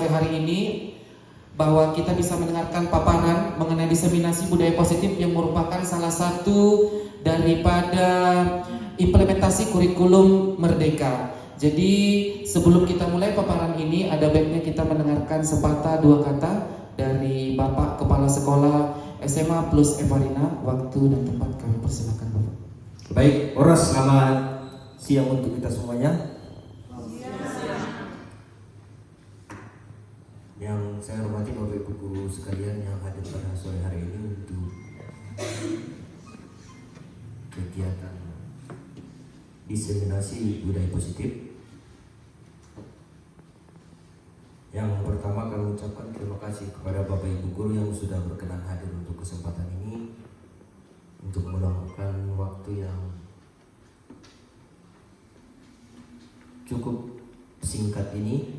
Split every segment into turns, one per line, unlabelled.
sore hari ini bahwa kita bisa mendengarkan paparan mengenai diseminasi budaya positif yang merupakan salah satu daripada implementasi kurikulum Merdeka. Jadi sebelum kita mulai paparan ini, ada baiknya kita mendengarkan sepatah dua kata dari Bapak Kepala Sekolah SMA Plus Evarina. Waktu dan tempat kami persilakan Bapak.
Baik, Oras, selamat siang untuk kita semuanya. Yang saya hormati Bapak Ibu Guru sekalian yang hadir pada sore hari ini untuk kegiatan diseminasi budaya positif. Yang pertama kami ucapkan terima kasih kepada Bapak Ibu Guru yang sudah berkenan hadir untuk kesempatan ini, untuk meluangkan waktu yang cukup singkat ini.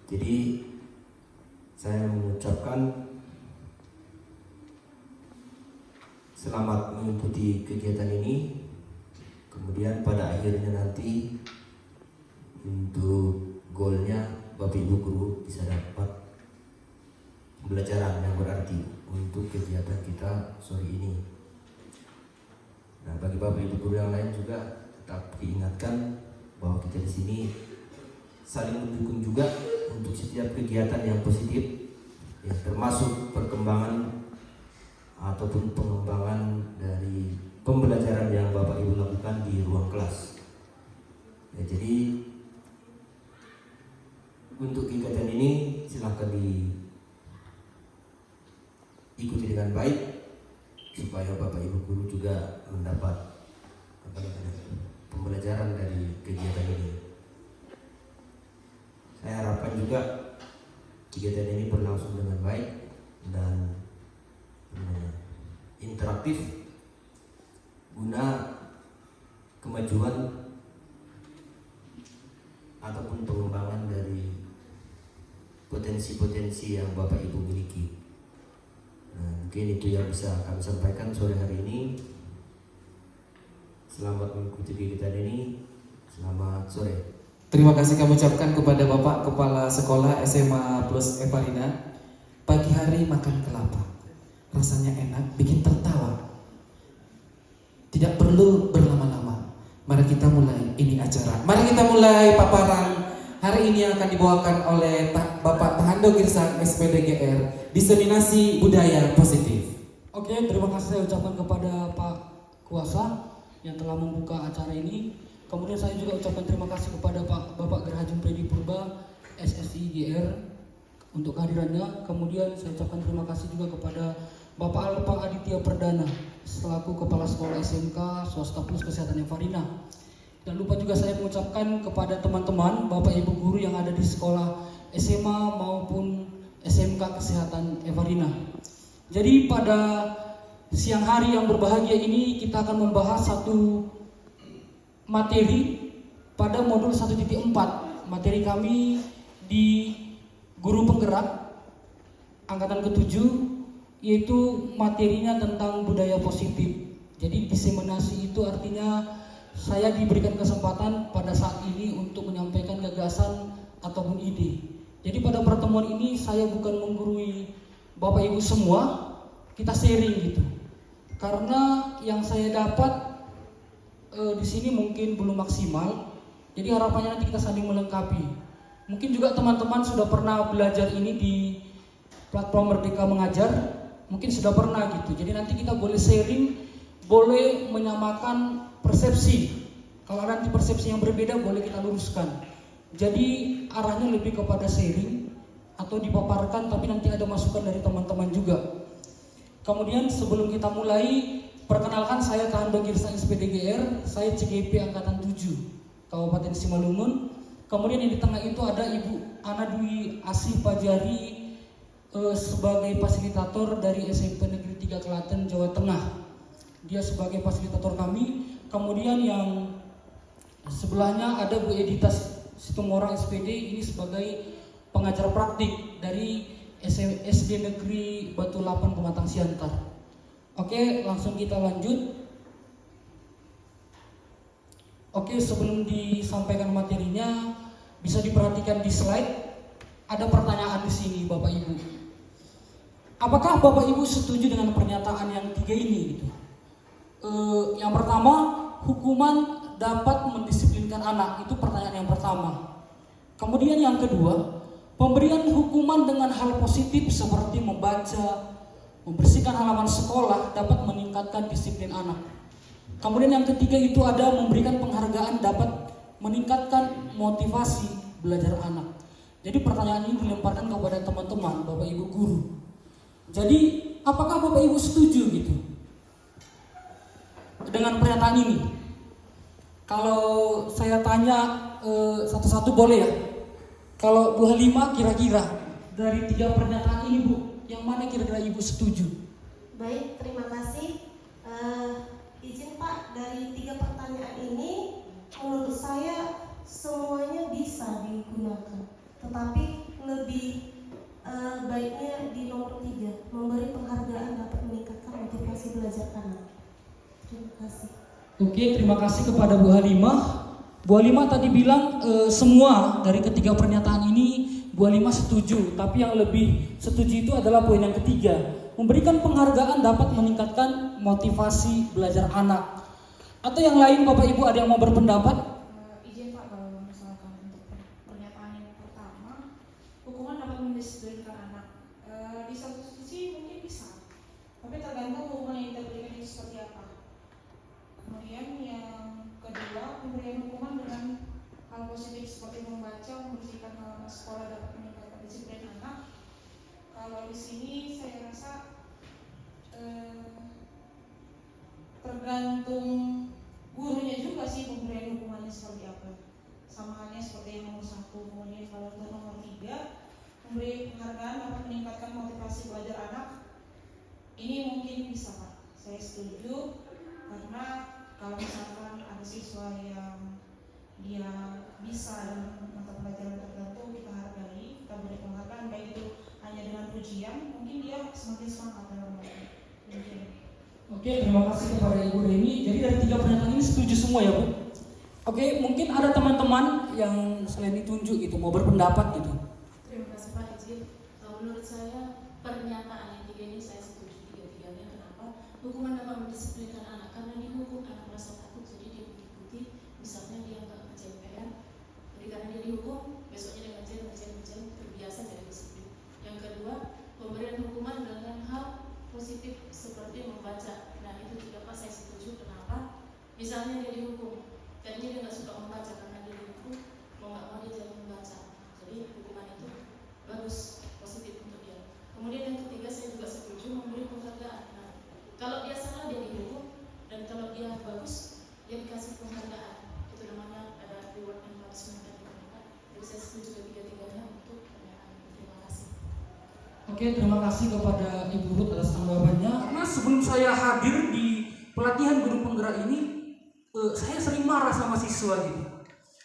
Jadi saya mengucapkan selamat mengikuti kegiatan ini. Kemudian pada akhirnya nanti untuk goalnya Bapak Ibu Guru bisa dapat pembelajaran yang berarti untuk kegiatan kita sore ini. Nah, bagi Bapak Ibu Guru yang lain juga tetap diingatkan bahwa kita di sini saling mendukung juga untuk setiap kegiatan yang positif, ya, termasuk perkembangan ataupun pengembangan dari pembelajaran yang Bapak Ibu lakukan di ruang kelas. Ya, jadi untuk kegiatan ini silahkan diikuti dengan baik supaya Bapak Ibu Guru juga mendapat pembelajaran dari kegiatan ini. Saya harapkan juga kegiatan ini berlangsung dengan baik dan interaktif guna kemajuan ataupun pengembangan dari potensi-potensi yang Bapak Ibu miliki. Nah, mungkin itu yang bisa kami sampaikan sore hari ini. Selamat mengikuti kegiatan ini. Selamat sore.
Terima kasih kami ucapkan kepada Bapak Kepala Sekolah SMA Plus Evarina. Pagi hari makan kelapa, rasanya enak, bikin tertawa. Tidak perlu berlama-lama. Mari kita mulai ini acara. Mari kita mulai paparan hari ini yang akan dibawakan oleh Bapak Tahando Girsang SPDGR, diseminasi budaya positif.
Oke, terima kasih saya ucapkan kepada Pak Kuasa yang telah membuka acara ini. Kemudian saya juga ucapkan terima kasih kepada Bapak Gerhajun Freddy Purba SSI GR untuk kehadirannya. Kemudian saya ucapkan terima kasih juga kepada Bapak Alpa Aditya Perdana selaku Kepala Sekolah SMK Swasta Plus Kesehatan Evarina. Dan lupa juga saya mengucapkan kepada teman-teman Bapak Ibu Guru yang ada di sekolah SMA maupun SMK Kesehatan Evarina. Jadi pada siang hari yang berbahagia ini kita akan membahas satu materi pada modul 1.4. Materi kami di Guru Penggerak angkatan ke-7, yaitu materinya tentang budaya positif. Jadi diseminasi itu artinya saya diberikan kesempatan pada saat ini untuk menyampaikan gagasan ataupun ide. Jadi pada pertemuan ini saya bukan menggurui Bapak Ibu semua, kita sharing gitu. Karena yang saya dapat di sini mungkin belum maksimal, jadi harapannya nanti kita saling melengkapi. Mungkin juga teman-teman sudah pernah belajar ini di platform Merdeka Mengajar, mungkin sudah pernah gitu. Jadi nanti kita boleh sharing, boleh menyamakan persepsi. Kalau nanti persepsi yang berbeda boleh kita luruskan. Jadi arahnya lebih kepada sharing atau dipaparkan, tapi nanti ada masukan dari teman-teman juga. Kemudian sebelum kita mulai, perkenalkan saya Tahando Girsang SPDGR, saya CGP angkatan 7 Kabupaten Simalungun. Kemudian yang di tengah itu ada Ibu Ana Dwi Asih Pajari sebagai fasilitator dari SMP Negeri 3 Klaten, Jawa Tengah. Dia sebagai fasilitator kami. Kemudian yang sebelahnya ada Bu Edita Situmorang SPD, ini sebagai pengajar praktik dari SD Negeri Batu Lapan Pematang Siantar. Oke, langsung kita lanjut. Oke, sebelum disampaikan materinya, Bisa diperhatikan di slide, ada pertanyaan di sini Bapak Ibu. Apakah Bapak Ibu setuju dengan pernyataan yang 3 ini gitu? Yang pertama, hukuman dapat mendisiplinkan anak, itu pertanyaan yang pertama. Kemudian yang kedua, pemberian hukuman dengan hal positif seperti membaca, membersihkan halaman sekolah dapat meningkatkan disiplin anak. Kemudian yang ketiga itu ada memberikan penghargaan dapat meningkatkan motivasi belajar anak. Jadi pertanyaan ini dilemparkan kepada teman-teman, Bapak Ibu guru. Jadi apakah Bapak Ibu setuju gitu dengan pernyataan ini? Kalau saya tanya satu-satu boleh ya? Kalau Bu Halimah kira-kira dari 3 pernyataan ini Bu, yang mana kira-kira Ibu setuju?
Baik, terima kasih. Izin Pak, dari 3 pertanyaan ini menurut saya semuanya bisa digunakan, tetapi lebih baiknya di nomor 3, memberi penghargaan dapat meningkatkan motivasi belajar anak. Terima kasih.
Oke, terima kasih kepada Bu Halimah. Bu Halimah tadi bilang semua dari ketiga pernyataan ini Bu Halimah setuju, tapi yang lebih setuju itu adalah poin yang ketiga, memberikan penghargaan dapat meningkatkan motivasi belajar anak. Atau yang lain Bapak Ibu ada yang mau berpendapat?
Izin Pak, kalau misalkan untuk pernyataan yang pertama, hukuman dapat mendisiplinkan anak. Di satu sisi mungkin bisa, tapi tergantung hukuman yang kita berikan itu seperti apa. Kemudian yang kedua, pemberian hukuman dengan hal positif seperti membaca, membersihkan halaman sekolah dapat meningkatkan disiplin anak. Kalau di sini saya rasa tergantung gurunya juga sih pemberian hukumannya seperti apa. Sama halnya seperti yang nomor 1. Kemudian kalau untuk nomor 3, memberi penghargaan dapat meningkatkan motivasi belajar anak. Ini mungkin bisa Pak, saya setuju, karena kalau misalkan ada siswa yang dia bisa dalam mata pelajaran tertentu, kita hargai, kita beri penghargaan, baik itu hanya dengan pujian, mungkin dia semakin semangat dalam belajar.
Oke, terima kasih kepada Ibu Reni. Jadi dari 3 pernyataan ini setuju semua ya Bu? Oke, mungkin ada teman-teman yang selain ditunjuk gitu, mau berpendapat gitu.
Terima kasih Pak Izin. Menurut saya pernyataan yang 3 ini saya setuju 3-3-nya. Kenapa? Hukuman dapat mendisiplinkan anak, karena dihukum anak merasa takut, jadi dia mengikuti. Misalnya dia nggak ngerjain PR, jadi karena dia dihukum, besoknya dia ngerjain, terbiasa jadi disiplin. Yang kedua, pemberian hukuman dengan hal positif seperti membaca. Nah itu juga Pak saya setuju. Kenapa? Misalnya dia dihukum, kayaknya dia nggak suka membaca, karena dia dihukum, mau nggak mau dia jadi membaca. Jadi hukuman itu bagus, positif untuk dia. Kemudian yang ketiga saya juga setuju memberi penghargaan. Nah, kalau dia salah dia dihukum, dan kalau dia bagus dia dikasih penghargaan. Itu namanya ada reward and punishment yang diberikan. Jadi saya setuju ketiga-tiganya untuk pernyataan ini. Terima kasih.
Oke, terima kasih kepada Ibu Ruth atas tanggapannya. Nah, sebelum saya hadir di pelatihan guru penggerak ini, saya sering marah sama siswa gitu.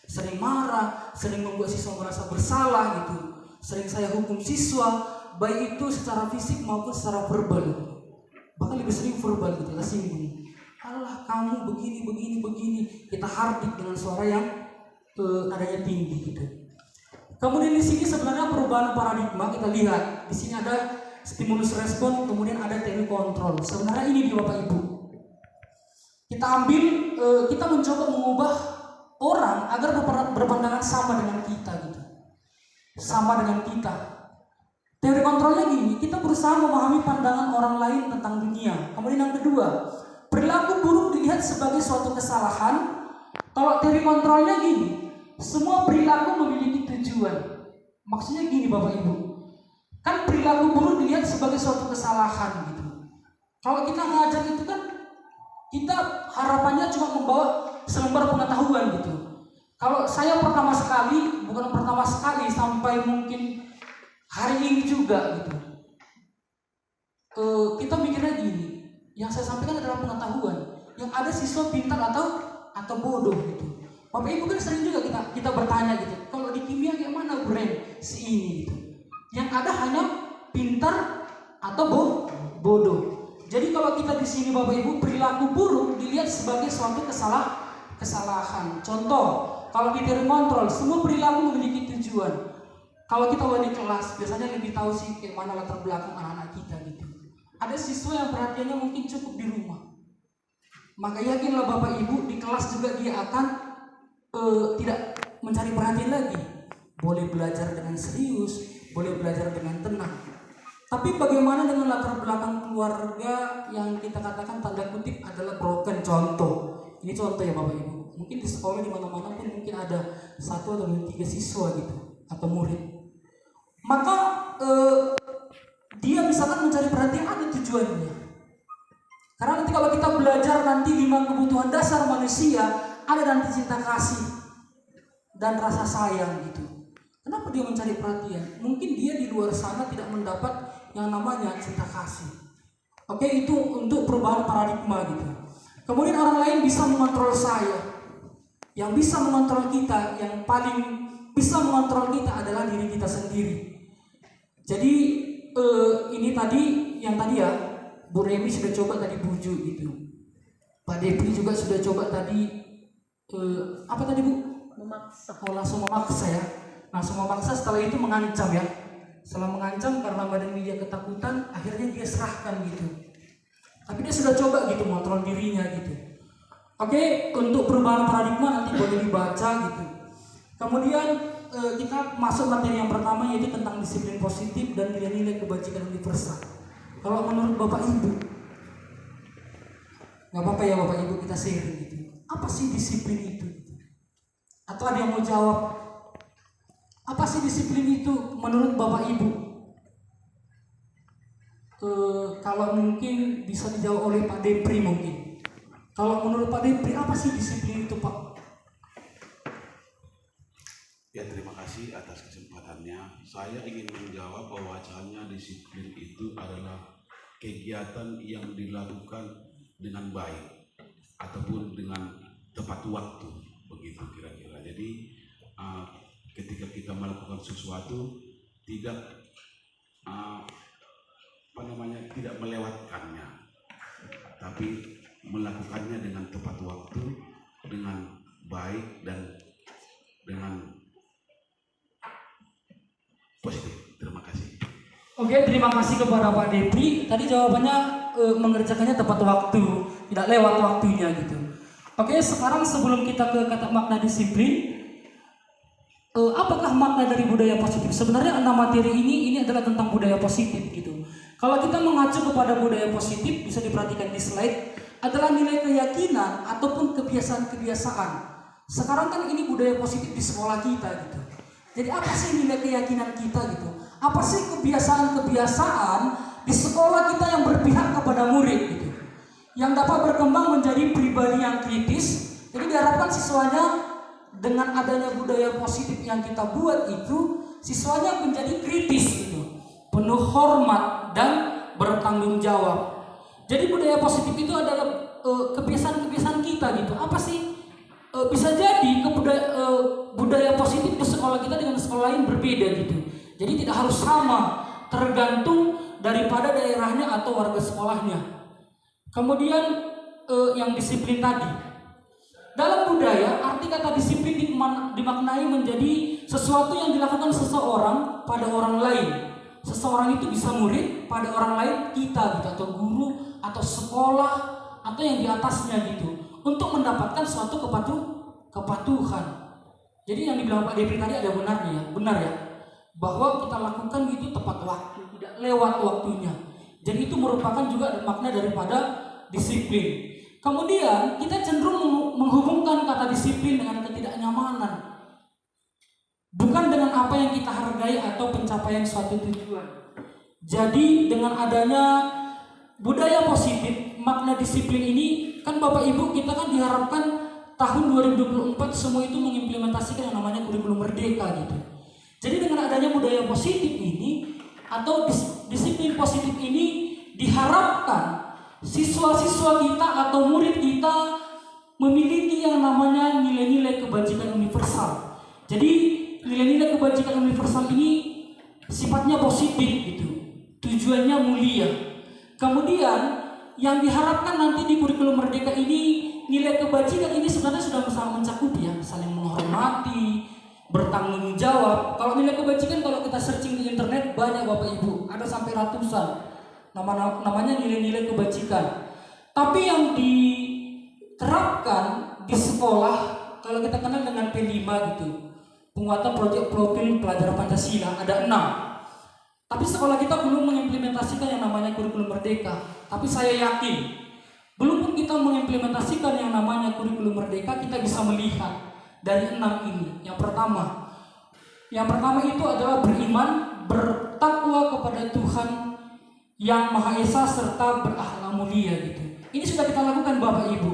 Sering marah, sering membuat siswa merasa bersalah gitu. Sering saya hukum siswa, baik itu secara fisik maupun secara verbal. Bahkan lebih sering verbal gitu, kita singgung. Alah kamu begini. Kita hardik dengan suara yang nadanya tinggi gitu. Kemudian di sini sebenarnya perubahan paradigma kita lihat. Di sini ada stimulus respon, kemudian ada teori kontrol. Sebenarnya ini di Bapak Ibu. Kita ambil, kita mencoba mengubah orang agar berpandangan sama dengan kita gitu. Sama dengan kita. Teori kontrolnya gini, kita berusaha memahami pandangan orang lain tentang dunia. Kemudian yang kedua, perilaku buruk dilihat sebagai suatu kesalahan. Kalau teori kontrolnya gini, semua perilaku memiliki tujuan. Maksudnya gini Bapak Ibu, kan perilaku buruk dilihat sebagai suatu kesalahan gitu. Kalau kita ngajar itu kan, kita harapannya cuma membawa selembar pengetahuan gitu. Kalau saya pertama sekali, bukan pertama sekali, sampai mungkin hari ini juga gitu, kita mikirnya gini, yang saya sampaikan adalah pengetahuan. Yang ada siswa pintar atau bodoh gitu. Bapak Ibu kan sering juga kita bertanya gitu, kalau di kimia kayak mana Bren si ini gitu. Yang ada hanya pintar atau bodoh. Jadi kalau kita di sini Bapak Ibu, perilaku buruk dilihat sebagai suatu kesalahan. Contoh, kalau di teori kontrol, semua perilaku memiliki tujuan. Kalau kita di kelas, biasanya lebih tahu sih kayak mana latar belakang anak-anak kita gitu. Ada siswa yang perhatiannya mungkin cukup di rumah. Maka yakinlah Bapak Ibu, di kelas juga dia akan tidak mencari perhatian lagi. Boleh belajar dengan serius, boleh belajar dengan tenang. Tapi bagaimana dengan latar belakang keluarga yang kita katakan tanda kutip adalah broken? Contoh, ini contoh ya Bapak Ibu. Mungkin di sekolah di mana-mana pun mungkin ada 1 atau 3 siswa gitu atau murid. Maka dia misalkan mencari perhatian, ada tujuannya. Karena nanti kalau kita belajar nanti 5 kebutuhan dasar manusia, ada nanti cinta kasih dan rasa sayang gitu. Kenapa dia mencari perhatian? Mungkin dia di luar sana tidak mendapat yang namanya cinta kasih. Oke, itu untuk perubahan paradigma gitu. Kemudian orang lain bisa mengontrol saya. Yang bisa mengontrol kita, yang paling bisa mengontrol kita adalah diri kita sendiri. Jadi ini tadi yang tadi ya, Bu Remi sudah coba tadi bujuk gitu. Pak Depri juga sudah coba tadi apa tadi Bu?
Memaksa.
Oh, langsung memaksa ya. Langsung memaksa, setelah itu mengancam ya. Setelah mengancam karena badan dia ketakutan, akhirnya dia serahkan gitu. Tapi dia sudah coba gitu mengontrol dirinya gitu. Oke, untuk perubahan paradigma nanti boleh dibaca gitu. Kemudian kita masuk materi yang pertama, yaitu tentang disiplin positif dan nilai-nilai kebajikan universal. Kalau menurut Bapak Ibu, nggak apa-apa ya Bapak Ibu, kita sharing gitu. Apa sih disiplin itu? Atau ada yang mau jawab? Apa sih disiplin itu menurut Bapak Ibu? Kalau mungkin bisa dijawab oleh Pak Depri mungkin. Kalau menurut Pak Depri, apa sih disiplin itu Pak?
Ya, terima kasih atas kesempatannya. Saya ingin menjawab bahwasanya disiplin itu adalah kegiatan yang dilakukan dengan baik ataupun dengan tepat waktu, begitu kira-kira. Jadi ketika kita melakukan sesuatu tidak tidak melewatkannya, tapi melakukannya dengan tepat waktu, dengan baik dan dengan positif. Terima kasih.
Oke, terima kasih kepada Pak Depri. Tadi jawabannya mengerjakannya tepat waktu, tidak lewat waktunya gitu. Oke, sekarang sebelum kita ke kata makna disiplin, apakah makna dari budaya positif? Sebenarnya materi ini adalah tentang budaya positif gitu. Kalau kita mengacu kepada budaya positif, bisa diperhatikan di slide, adalah nilai keyakinan ataupun kebiasaan-kebiasaan. Sekarang kan ini budaya positif di sekolah kita gitu. Jadi apa sih nilai keyakinan kita gitu? Apa sih kebiasaan-kebiasaan di sekolah kita yang berpihak kepada murid gitu? Yang dapat berkembang menjadi pribadi yang kritis. Jadi diharapkan siswanya dengan adanya budaya positif yang kita buat itu, siswanya menjadi kritis gitu, penuh hormat dan bertanggung jawab. Jadi budaya positif itu adalah kebiasaan-kebiasaan kita gitu. Apa sih? Bisa jadi budaya positif di sekolah kita dengan sekolah lain berbeda gitu. Jadi tidak harus sama, tergantung daripada daerahnya atau warga sekolahnya. Kemudian yang disiplin tadi. Dalam budaya, arti kata disiplin dimaknai menjadi sesuatu yang dilakukan seseorang pada orang lain. Seseorang itu bisa murid, pada orang lain kita gitu, atau guru, atau sekolah, atau yang di atasnya gitu, untuk mendapatkan suatu kepatuhan. Jadi yang dibilang Pak Depri tadi ada benarnya ya, benar ya, bahwa kita lakukan gitu tepat waktu, tidak lewat waktunya. Jadi itu merupakan juga makna daripada disiplin. Kemudian kita cenderung menghubungkan kata disiplin dengan ketidaknyamanan, bukan dengan apa yang kita hargai atau pencapaian suatu tujuan. Jadi dengan adanya budaya positif, makna disiplin ini kan Bapak Ibu, kita kan diharapkan tahun 2024 semua itu mengimplementasikan yang namanya kurikulum merdeka gitu. Jadi dengan adanya budaya positif ini atau disiplin positif ini, diharapkan siswa-siswa kita atau murid kita memiliki yang namanya nilai-nilai kebajikan universal. Jadi nilai-nilai kebajikan universal ini sifatnya positif gitu, tujuannya mulia. Kemudian yang diharapkan nanti di kurikulum merdeka ini nilai kebajikan ini sebenarnya sudah sangat mencakup ya, saling menghormati, bertanggung jawab. Kalau nilai kebajikan kalau kita searching di internet banyak Bapak Ibu, ada sampai ratusan namanya nilai-nilai kebajikan. Tapi yang diterapkan di sekolah kalau kita kenal dengan P5 gitu, penguatan proyek profil pelajaran Pancasila ada 6. Tapi sekolah kita belum mengimplementasikan yang namanya kurikulum merdeka. Tapi saya yakin belum pun kita mengimplementasikan yang namanya kurikulum merdeka, kita bisa melihat dari 6 ini. Yang pertama itu adalah beriman, bertakwa kepada Tuhan yang Maha Esa serta berakhlak mulia gitu. Ini sudah kita lakukan Bapak Ibu.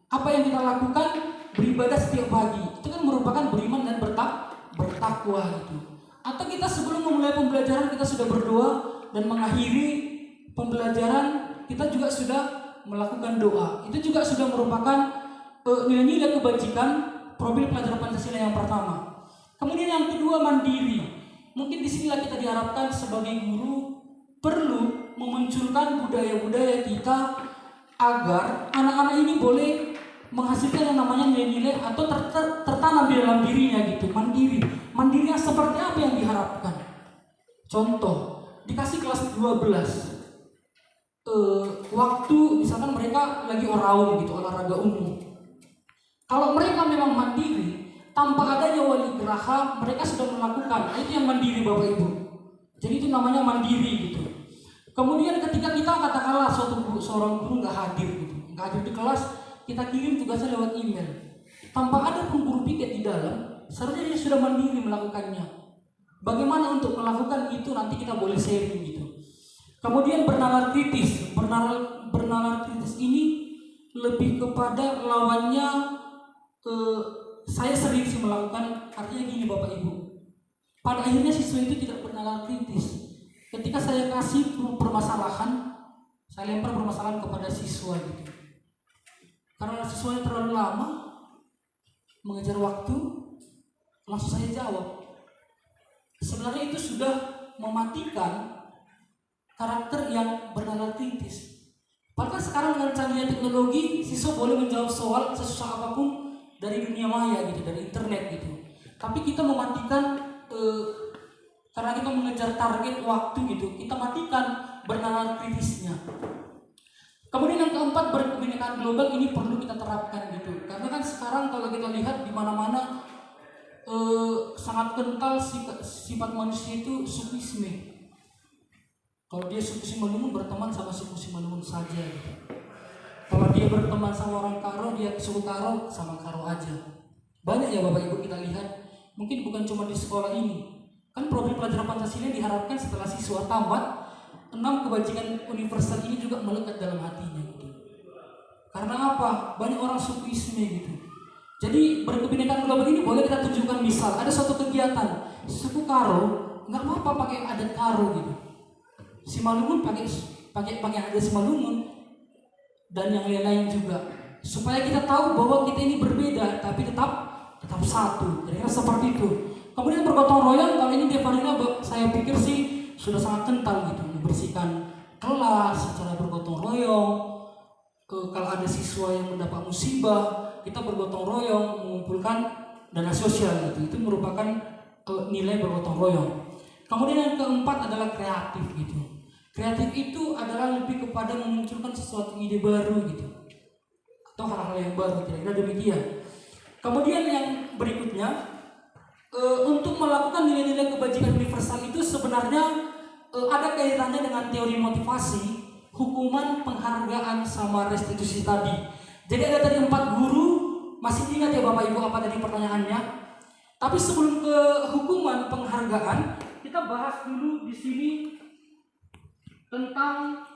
Apa yang kita lakukan? Beribadah setiap pagi. Itu kan merupakan beriman dan bertakwa gitu. Atau kita sebelum memulai pembelajaran kita sudah berdoa, dan mengakhiri pembelajaran kita juga sudah melakukan doa. Itu juga sudah merupakan nilai-nilai kebajikan profil pelajaran Pancasila yang pertama. Kemudian yang kedua, mandiri. Mungkin disinilah kita diharapkan sebagai guru perlu memunculkan budaya-budaya kita agar anak-anak ini boleh menghasilkan yang namanya nilai-nilai atau tertanam di dalam dirinya gitu. Mandiri yang seperti apa yang diharapkan? Contoh, dikasih kelas 12 waktu misalkan mereka lagi oraung gitu, olahraga umum. Kalau mereka memang mandiri tanpa adanya wali geraha, mereka sudah melakukan. Itu yang mandiri Bapak Ibu. Jadi itu namanya mandiri gitu. Kemudian ketika kita katakanlah seorang guru nggak hadir di kelas, kita kirim tugasnya lewat email. Tanpa ada pun guru piket di dalam, seharusnya dia sudah mandiri melakukannya. Bagaimana untuk melakukan itu nanti kita boleh sharing gitu. Kemudian bernalar kritis. Bernalar kritis ini lebih kepada lawannya. Saya sering sih melakukan, artinya gini Bapak Ibu. Pada akhirnya siswa itu tidak bernalar kritis. Ketika saya kasih permasalahan, saya lempar permasalahan kepada siswa gitu. Karena siswanya terlalu lama mengejar waktu, langsung saya jawab. Sebenarnya itu sudah mematikan karakter yang bernalar kritis. Bahkan sekarang dengan canggihnya teknologi, siswa boleh menjawab soal sesusah apapun dari dunia maya gitu, dari internet gitu. Tapi kita mematikan karena kita mengejar target waktu gitu, kita matikan bernalar kritisnya. Kemudian yang keempat, berkebinekaan global ini perlu kita terapkan gitu. Karena kan sekarang kalau kita lihat di mana-mana sangat kental sifat manusia itu sukisme. Kalau dia suku Simalungun, berteman sama suku Simalungun saja gitu. Kalau dia berteman sama orang Karo, dia suku Karo sama Karo aja. Banyak ya Bapak Ibu kita lihat. Mungkin bukan cuma di sekolah ini. Kan profil pelajaran Pancasila diharapkan setelah siswa tamat, 6 kebajikan universal ini juga melekat dalam hatinya gitu. Karena apa? Banyak orang sukuisme gitu. Jadi berkebinekaan global ini boleh kita tunjukkan, misal ada suatu kegiatan suku Karo, nggak apa-apa pakai adat Karo gitu. Simalungun pakai adat Simalungun dan yang lain-lain juga, supaya kita tahu bahwa kita ini berbeda tapi tetap satu. Kira-kira seperti itu. Kemudian bergotong royong, kalau ini Devarina saya pikir sih sudah sangat kental gitu, membersihkan kelas secara bergotong royong. Kalau ada siswa yang mendapat musibah, kita bergotong royong mengumpulkan dana sosial gitu. Itu merupakan nilai bergotong royong. Kemudian yang keempat adalah kreatif gitu. Kreatif itu adalah lebih kepada memunculkan sesuatu ide baru gitu, atau hal-hal yang baru, kira-kira demikian. Kemudian yang berikutnya, untuk melakukan nilai-nilai kebajikan universal itu sebenarnya ada kaitannya dengan teori motivasi, hukuman, penghargaan, sama restitusi tadi. Jadi ada tadi 4 guru, masih ingat ya Bapak Ibu apa tadi pertanyaannya? Tapi sebelum ke hukuman, penghargaan, kita bahas dulu di sini tentang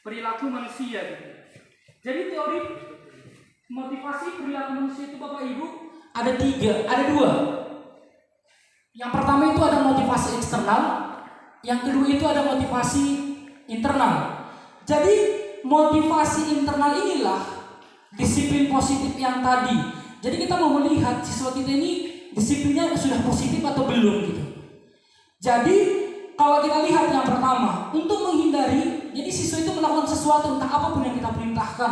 perilaku manusia gitu. Jadi teori motivasi perilaku manusia itu Bapak Ibu ada 2. Yang pertama itu ada motivasi eksternal, yang kedua itu ada motivasi internal. Jadi motivasi internal inilah disiplin positif yang tadi. Jadi kita mau melihat siswa kita ini disiplinnya sudah positif atau belum gitu. Jadi kalau kita lihat yang pertama, untuk menghindari, jadi siswa itu melakukan sesuatu entah apapun yang kita perintahkan,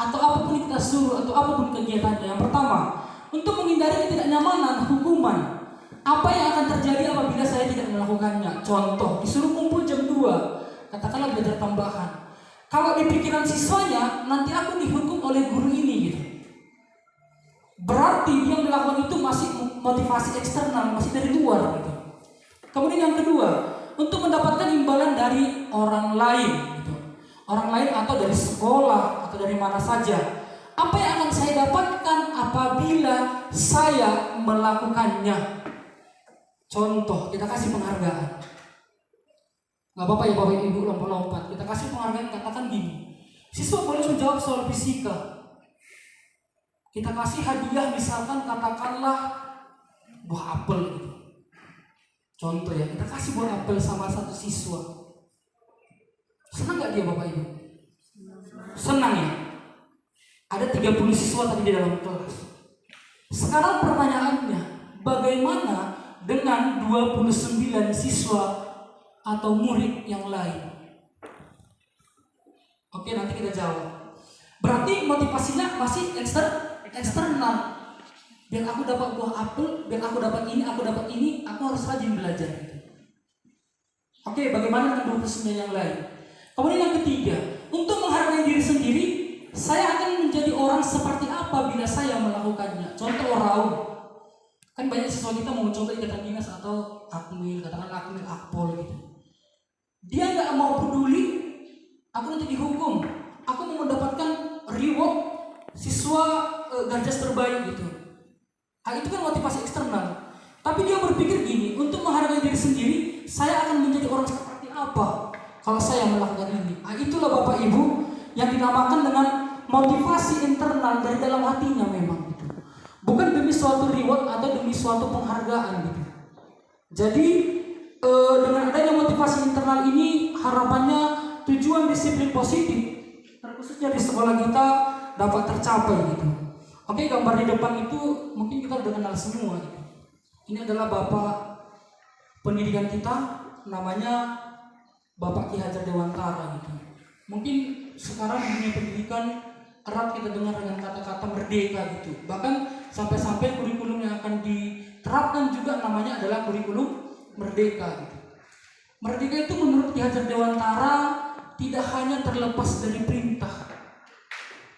atau apapun yang kita suruh atau apapun kegiatannya. Yang pertama, untuk menghindari ketidaknyamanan hukuman. Apa yang akan terjadi apabila saya tidak melakukannya? Contoh, disuruh kumpul jam 2, katakanlah belajar tambahan. Kalau di pikiran siswanya, nanti aku dihukum oleh guru ini gitu. Berarti dia melakukan itu masih motivasi eksternal, masih dari luar gitu. Kemudian yang kedua, untuk mendapatkan imbalan dari orang lain gitu. Orang lain atau dari sekolah atau dari mana saja. Apa yang akan saya dapatkan apabila saya melakukannya? Contoh, kita kasih penghargaan. Gak apa-apa ya Bapak Ibu lompat-lompat. Kita kasih penghargaan, katakan gini. Siswa boleh menjawab soal fisika. Kita kasih hadiah misalkan katakanlah buah apel gitu. Contoh ya, kita kasih buah apel sama satu siswa. Senang gak dia Bapak Ibu? Senang ya? Ada 30 siswa tadi di dalam kelas. Sekarang pertanyaannya, bagaimana dengan 29 siswa atau murid yang lain? Oke, nanti kita jawab. Berarti motivasinya masih eksternal. Biar aku dapat buah apel, biar aku dapat ini, aku harus rajin belajar gitu. Oke, bagaimana dengan 29 yang lain? Kemudian yang ketiga, untuk menghargai diri sendiri, saya akan menjadi orang seperti apa bila saya melakukannya. Contoh raung. Kan banyak siswa kita mau mencoba ikatan dinas atau akmil, katakan akmil, akpol gitu. Dia nggak mau peduli, aku nanti dihukum. Aku mau mendapatkan reward siswa garjas terbaik gitu. Itu kan motivasi eksternal. Tapi dia berpikir gini, untuk menghargai diri sendiri, saya akan menjadi orang seperti apa kalau saya melakukan ini. Itulah Bapak Ibu yang dinamakan dengan motivasi internal dari dalam hatinya memang gitu. Bukan demi suatu reward atau demi suatu penghargaan gitu. Jadi dengan adanya motivasi internal ini, harapannya tujuan disiplin positif terkhususnya di sekolah kita dapat tercapai gitu. Oke, gambar di depan itu mungkin kita udah kenal semua gitu. Ini adalah Bapak pendidikan kita, namanya Bapak Ki Hajar Dewantara gitu. Mungkin sekarang di dunia pendidikan erat kita dengar dengan kata-kata merdeka gitu. Bahkan sampai-sampai kurikulum yang akan diterapkan juga namanya adalah kurikulum merdeka gitu. Merdeka itu menurut Ki Hajar Dewantara tidak hanya terlepas dari perintah.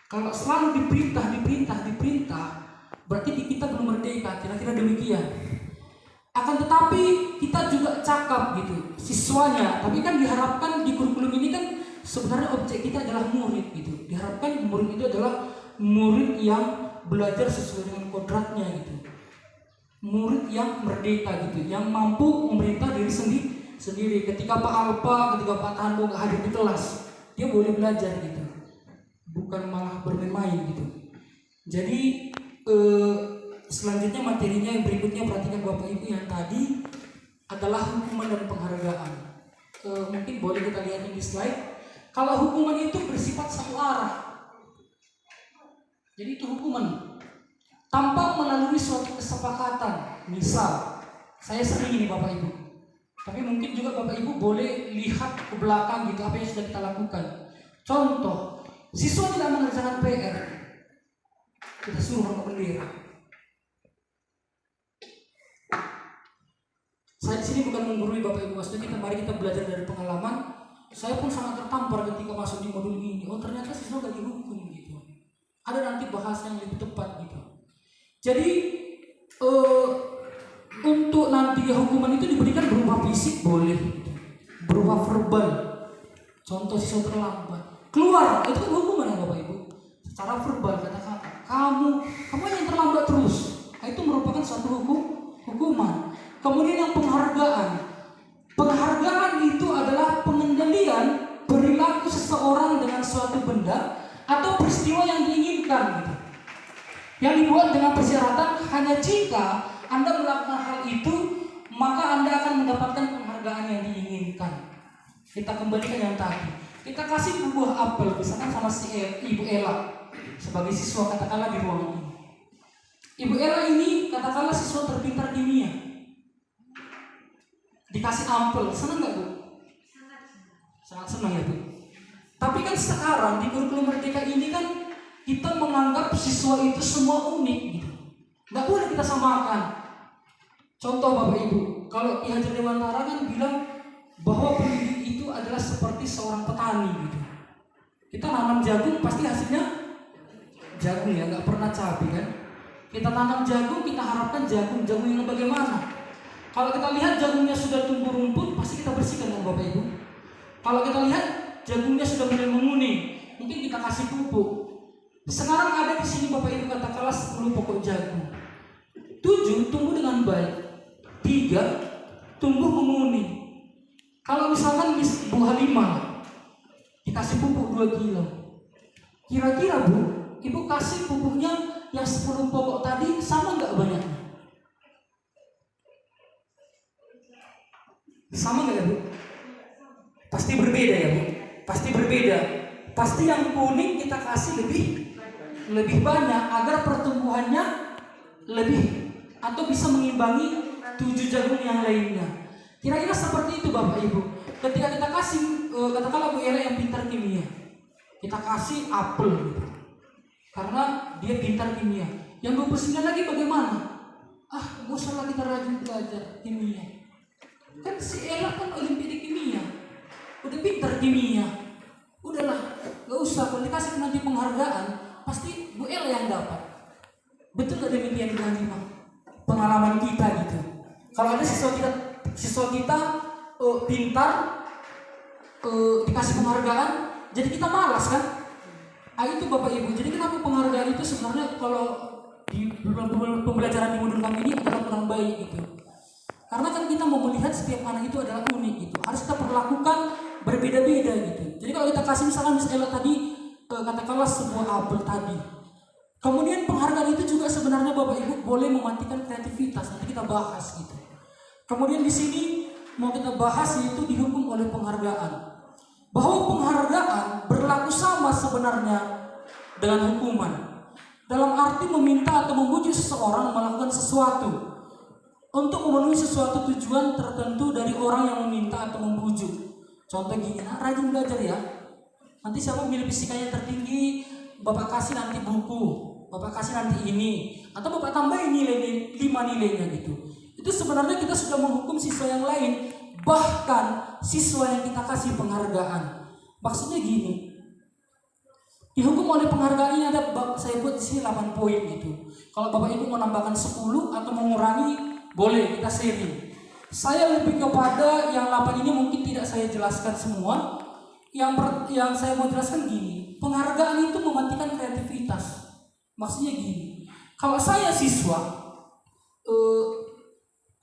Kalau selalu diperintah, berarti kita belum merdeka, kira-kira demikian. Akan tetapi kita juga cakap gitu, siswanya. Tapi kan diharapkan di kurikulum ini kan sebenarnya objek kita adalah murid gitu. Diharapkan murid itu adalah murid yang belajar sesuai dengan kodratnya gitu. Murid yang merdeka gitu, yang mampu memerintah diri sendiri. Ketika Pak Alpa, ketika Pak Tando gak hadir di kelas, dia boleh belajar gitu, bukan malah bermain gitu. Jadi selanjutnya materinya yang berikutnya, perhatikan Bapak Ibu, yang tadi adalah hukuman dan penghargaan. Mungkin boleh kita lihat di slide. Kalau hukuman itu bersifat satu arah, jadi itu hukuman tanpa melalui suatu kesepakatan. Misal, saya sering ini Bapak Ibu, tapi mungkin juga Bapak Ibu boleh lihat ke belakang gitu apa yang sudah kita lakukan. Contoh, siswa tidak mengerjakan PR, kita suruh angkat bendera. Saya di sini bukan menggurui Bapak Ibu, maksudnya mari kita belajar dari pengalaman. Saya pun sangat tertampar ketika masuk di modul ini. Oh, ternyata siswa gak dihukum gitu. Ada nanti bahas yang lebih tepat gitu. Jadi untuk nanti hukuman itu diberikan berupa fisik boleh, berupa verbal. Contoh siswa terlambat keluar, itu kan hukuman ya Bapak Ibu. Secara verbal kata-kata, kamu yang terlambat terus, itu merupakan suatu hukuman. Kemudian yang penghargaan itu adalah pengendalian perilaku seseorang dengan suatu benda atau peristiwa yang diinginkan gitu. Yang dibuat dengan persyaratan hanya jika Anda melakukan hal itu maka Anda akan mendapatkan penghargaan yang diinginkan. Kita kembalikan yang tadi. Kita kasih buah apel misalkan sama si Ibu Ella sebagai siswa katakanlah di ruangan ini. Ibu Ella ini katakanlah siswa terpintar kimia. Dikasih ampel, senang nggak Bu? Sangat senang ya Bu. Tapi kan sekarang di kurikulum merdeka ini kan kita menganggap siswa itu semua unik gitu. Nggak boleh kita samakan. Contoh Bapak Ibu, kalau Ki Hajar Dewantara kan bilang bahwa pendidik itu adalah seperti seorang petani gitu. Kita nanam jagung pasti hasilnya jagung ya, nggak pernah cabai kan. Kita tanam jagung, kita harapkan jagung yang bagaimana? Kalau kita lihat jagungnya sudah tumbuh rumput, pasti kita bersihkan kan Bapak Ibu. Kalau kita lihat jagungnya sudah mulai menguning, mungkin kita kasih pupuk. Sekarang ada di sini Bapak Ibu katakanlah 10 pokok jagung. 7 tumbuh dengan baik, 3 tumbuh menguning. Kalau misalkan di Bu Halimah dikasih pupuk 2 kilo, kira-kira Bu, Ibu kasih pupuknya yang 10 pokok tadi sama nggak banyaknya? Sama nggak ya Bu? Pasti berbeda ya Bu? Pasti berbeda. Pasti yang kuning kita kasih lebih banyak agar pertumbuhannya lebih atau bisa mengimbangi 7 jagung yang lainnya. Kira-kira seperti itu Bapak Ibu. Ketika kita kasih katakanlah Bu Ella yang pintar kimia, kita kasih apel gitu. Karena dia pintar kimia. Yang 29 lagi bagaimana? Gak usah lagi kita rajin belajar kimia. Kan si Ella kan olimpiade kimia, udah pintar kimia. Udahlah, gak usah. Kalau dikasih nanti penghargaan, pasti Bu Ella yang dapat. Betul gak demikian Bu Halimah? Pengalaman kita gitu. Kalau ada siswa kita pintar, dikasih penghargaan, jadi kita malas kan? Itu Bapak Ibu. Jadi kenapa penghargaan itu sebenarnya kalau di pembelajaran di modul kami ini adalah kurang baik gitu. Karena kan kita mau melihat setiap anak itu adalah unik gitu. Harus kita perlakukan berbeda-beda gitu. Jadi kalau kita kasih misalkan Miss Ella tadi katakanlah sebuah apel tadi. Kemudian penghargaan itu juga sebenarnya Bapak Ibu boleh mematikan kreativitas. Nanti kita bahas gitu. Kemudian di sini mau kita bahas yaitu dihukum oleh penghargaan. Bahwa penghargaan berlaku sama sebenarnya dengan hukuman. Dalam arti meminta atau membujuk seseorang melakukan sesuatu untuk memenuhi sesuatu tujuan tertentu dari orang yang meminta atau membujuk. Contoh gini, rajin belajar ya. Nanti siapa nilai fisikanya tertinggi, Bapak kasih nanti buku, Bapak kasih nanti ini, atau Bapak tambahin nilai 5 nilainya gitu. Itu sebenarnya kita sudah menghukum siswa yang lain, bahkan siswa yang kita kasih penghargaan. Maksudnya gini, dihukum oleh penghargaan ini ada, saya buat di sini 8 poin gitu. Kalau Bapak Ibu mau nambahkan 10 atau mengurangi, boleh kita sharing. Saya lebih kepada yang 8 ini mungkin tidak saya jelaskan semua. Yang saya mau jelaskan gini, penghargaan itu mematikan kreativitas. Maksudnya gini, kalau saya siswa,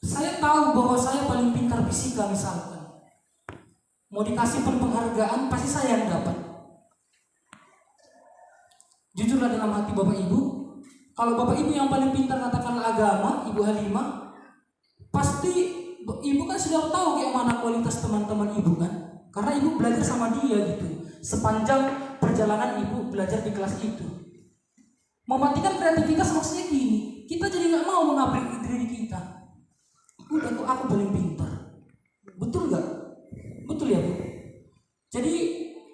saya tahu bahwa saya paling pintar fisika misalkan, mau dikasih penghargaan pasti saya yang dapat. Jujurlah dalam hati Bapak Ibu, kalau Bapak Ibu yang paling pintar katakanlah agama, Ibu Halimah, pasti Ibu kan sudah tahu kayak mana kualitas teman-teman Ibu kan, karena Ibu belajar sama dia gitu, sepanjang perjalanan Ibu belajar di kelas itu. Mematikan kreativitas maksudnya gini, kita jadi nggak mau mengupgrade diri kita. Udah kok aku paling pintar, betul nggak? Betul ya Bu? Jadi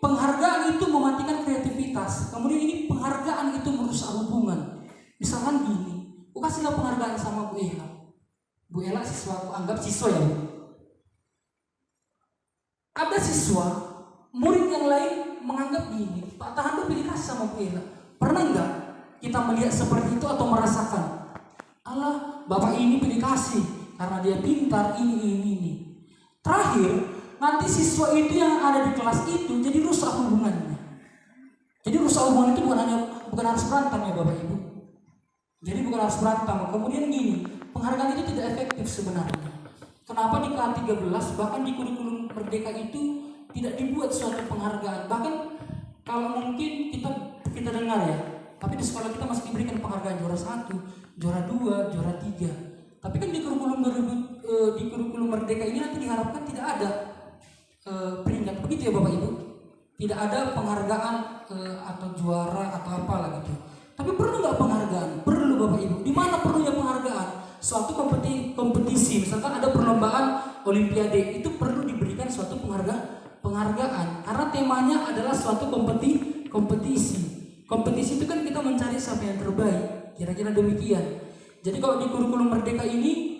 penghargaan itu mematikan kreativitas. Kemudian ini penghargaan itu merusak hubungan. Misalkan gini, aku kasihlah penghargaan sama Bu Ella. Bu Ella siswa, aku anggap siswa ya Bu. Ada siswa, murid yang lain menganggap gini, Pak Tahan pilih kasih sama Bu Ella. Pernah nggak kita melihat seperti itu atau merasakan? Allah, Bapak ini pilih kasih karena dia pintar ini. Terakhir, nanti siswa itu yang ada di kelas itu jadi rusak hubungannya. Jadi rusak hubungan itu bukan harus berantem ya Bapak Ibu. Jadi bukan harus berantem. Kemudian gini, penghargaan itu tidak efektif sebenarnya. Kenapa di K13 bahkan di kurikulum Merdeka itu tidak dibuat suatu penghargaan. Bahkan kalau mungkin kita dengar ya, tapi di sekolah kita masih diberikan penghargaan juara 1, juara 2, juara 3. Tapi kan di kurikulum Merdeka ini nanti diharapkan tidak ada peringkat, begitu ya Bapak Ibu. Tidak ada penghargaan atau juara atau apalah gitu. Tapi perlu nggak penghargaan? Perlu Bapak Ibu. Di mana perlunya penghargaan? Suatu kompetisi, misalkan ada perlombaan Olimpiade, itu perlu diberikan suatu penghargaan karena temanya adalah suatu kompetisi. kompetisi itu kan kita mencari siapa yang terbaik, kira-kira demikian. Jadi kalau di kurikulum Merdeka ini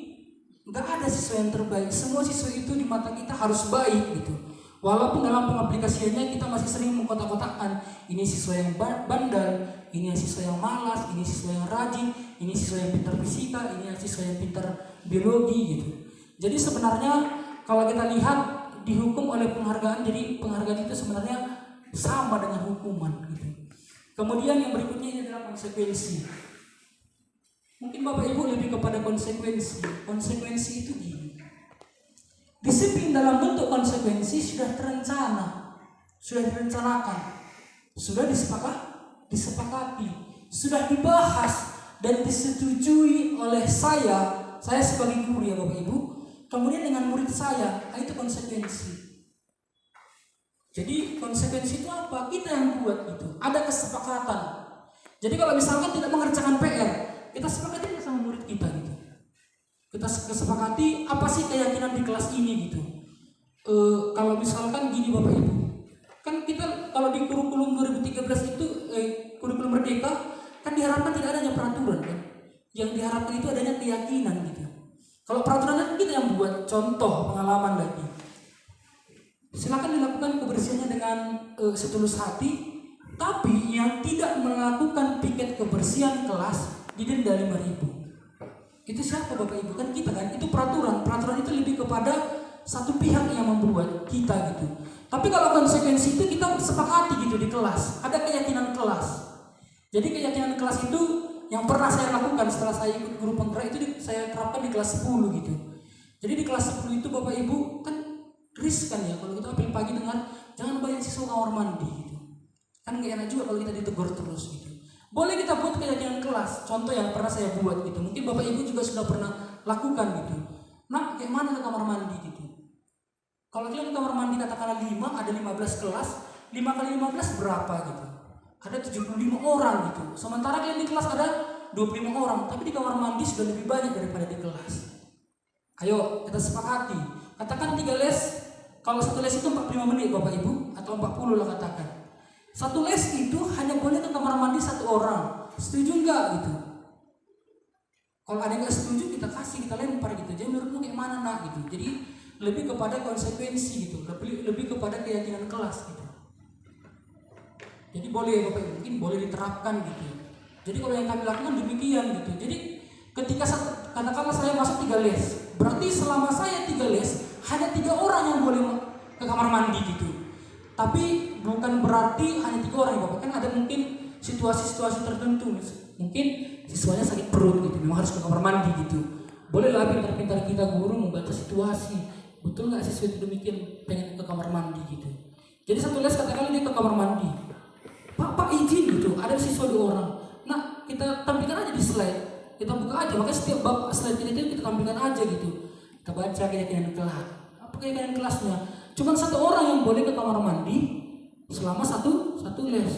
nggak ada siswa yang terbaik, semua siswa itu di mata kita harus baik gitu. Walaupun dalam pengaplikasiannya kita masih sering mengkotak-kotakkan, ini siswa yang bandel, ini yang siswa yang malas, ini siswa yang rajin, ini siswa yang pintar fisika, ini yang siswa yang pintar biologi gitu. Jadi sebenarnya kalau kita lihat dihukum oleh penghargaan, jadi penghargaan itu sebenarnya sama dengan hukuman gitu. Kemudian yang berikutnya ini adalah konsekuensi. Mungkin Bapak Ibu lebih kepada konsekuensi. Konsekuensi itu gini. Disiplin dalam bentuk konsekuensi sudah terencana, sudah direncanakan, sudah disepakati, sudah dibahas dan disetujui oleh saya sebagai guru ya Bapak Ibu. Kemudian dengan murid saya, itu konsekuensi. Jadi konsekuensi itu apa? Kita yang buat gitu. Ada kesepakatan. Jadi kalau misalkan tidak mengerjakan PR, kita sepakati sama murid kita gitu. Kita kesepakati apa sih keyakinan di kelas ini gitu. Kalau misalkan gini Bapak Ibu, kan kita kalau di kurikulum 2013 itu kurikulum Merdeka kan diharapkan tidak adanya peraturan kan. Yang diharapkan itu adanya keyakinan gitu. Kalau peraturannya kita yang buat, contoh pengalaman lagi. Silakan dilakukan kebersihannya dengan setulus hati, tapi yang tidak melakukan piket kebersihan kelas didenda 5.000. Itu siapa Bapak Ibu? Kan kita kan, itu peraturan. Peraturan itu lebih kepada satu pihak yang membuat kita gitu. Tapi kalau konsekuensi itu kita sepakati gitu di kelas. Ada keyakinan kelas. Jadi keyakinan kelas itu yang pernah saya lakukan setelah saya ikut guru penggerak itu saya terapkan di kelas 10 gitu. Jadi di kelas 10 itu Bapak Ibu kan riskan ya kalau kita ambil pagi dengar jangan banyak siswa kamar mandi gitu. Kan gak enak juga kalau kita ditegur terus gitu. Boleh kita buat keyakinan kelas, contoh yang pernah saya buat gitu. Mungkin Bapak Ibu juga sudah pernah lakukan gitu. Nah, kayak mana ke kamar mandi gitu. Kalau kalian ke kamar mandi katakanlah 5, ada 15 kelas, 5 kali 15 berapa gitu. Ada 75 orang gitu. Sementara kalian di kelas ada 25 orang, tapi di kamar mandi sudah lebih banyak daripada di kelas. Ayo, kita sepakati. Katakan 3 les, kalau 1 les itu 45 menit Bapak Ibu, atau 40 lah katakan. 1 les itu hanya boleh ke kamar mandi 1 orang. Setuju enggak gitu? Kalau ada yang enggak setuju kita kasih, kita lempar gitu. Jadi menurutmu kayak mana nak gitu. Jadi lebih kepada konsekuensi gitu. Lebih kepada keyakinan kelas gitu. Jadi boleh Bapak Ibu, mungkin boleh diterapkan gitu. Jadi kalau yang kami lakukan demikian gitu. Jadi ketika katakanlah saya masuk 3 les, berarti selama saya 3 les hanya 3 orang yang boleh ke kamar mandi gitu. Tapi bukan berarti hanya 3 orang ya Bapak, kan ada mungkin situasi-situasi tertentu. Mungkin siswanya sakit perut gitu, memang harus ke kamar mandi gitu. Bolehlah pintar-pintar kita guru membaca situasi. Betul nggak siswa itu demikian pengen ke kamar mandi gitu. Jadi 1 les katakanlah dia ke kamar mandi. Pak izin gitu, ada siswa 2 orang. Nah kita tampilkan aja di slide, kita buka aja. Makanya setiap bab slide ini kita tampilkan aja gitu. Kita baca keyakinan kelas. Apa keyakinan kelasnya? Cuman 1 orang yang boleh ke kamar mandi selama satu les.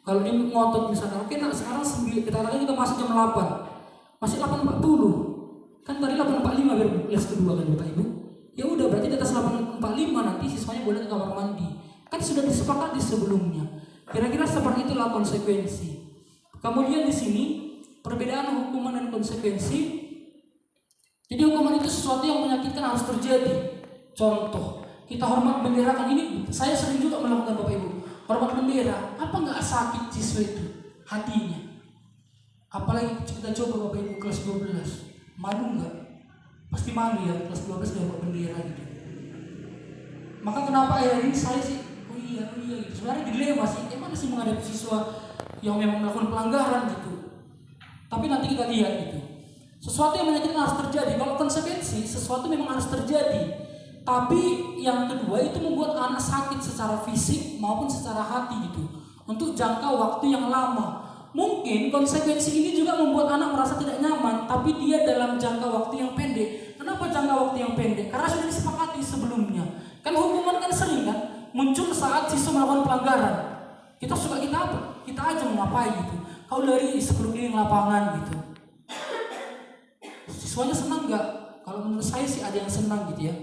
Kalau dia ngotot misalkan, oke nah sekarang 9, kita masuk jam 8, masih 8.40, kan tadi 8.45 biar les kedua kan Bapak Ibu. Ya udah berarti di atas 8.45 nanti siswanya boleh ke kamar mandi. Kan sudah disepakati sebelumnya. Kira-kira seperti itulah konsekuensi. Kemudian di sini perbedaan hukuman dan konsekuensi. Jadi hukuman itu sesuatu yang menyakitkan harus terjadi. Contoh, kita hormat bendera kan ini saya sering juga melakukan Bapak Ibu. Hormat bendera, apa nggak sakit siswa itu hatinya? Apalagi kita coba Bapak Ibu kelas 12, malu nggak? Pasti malu ya kelas 12 dia hormat bendera gitu. Maka kenapa ya ini saya sih, oh iya gitu. Sebenarnya dilema sih, mana sih menghadapi siswa yang memang melakukan pelanggaran gitu. Tapi nanti kita lihat gitu. Sesuatu yang menyakitkan harus terjadi. Kalau konsekuensi, sesuatu memang harus terjadi. Tapi yang kedua itu membuat anak sakit secara fisik maupun secara hati gitu. Untuk jangka waktu yang lama. Mungkin konsekuensi ini juga membuat anak merasa tidak nyaman, tapi dia dalam jangka waktu yang pendek. Kenapa jangka waktu yang pendek? Karena sudah disepakati sebelumnya. Kan hukuman kan sering kan muncul saat siswa melakukan pelanggaran. Kita suka kita apa? Kita aja mau ngapain gitu. Kau lari 10 keliling lapangan gitu. Siswanya senang nggak? Kalau menurut saya sih ada yang senang gitu ya.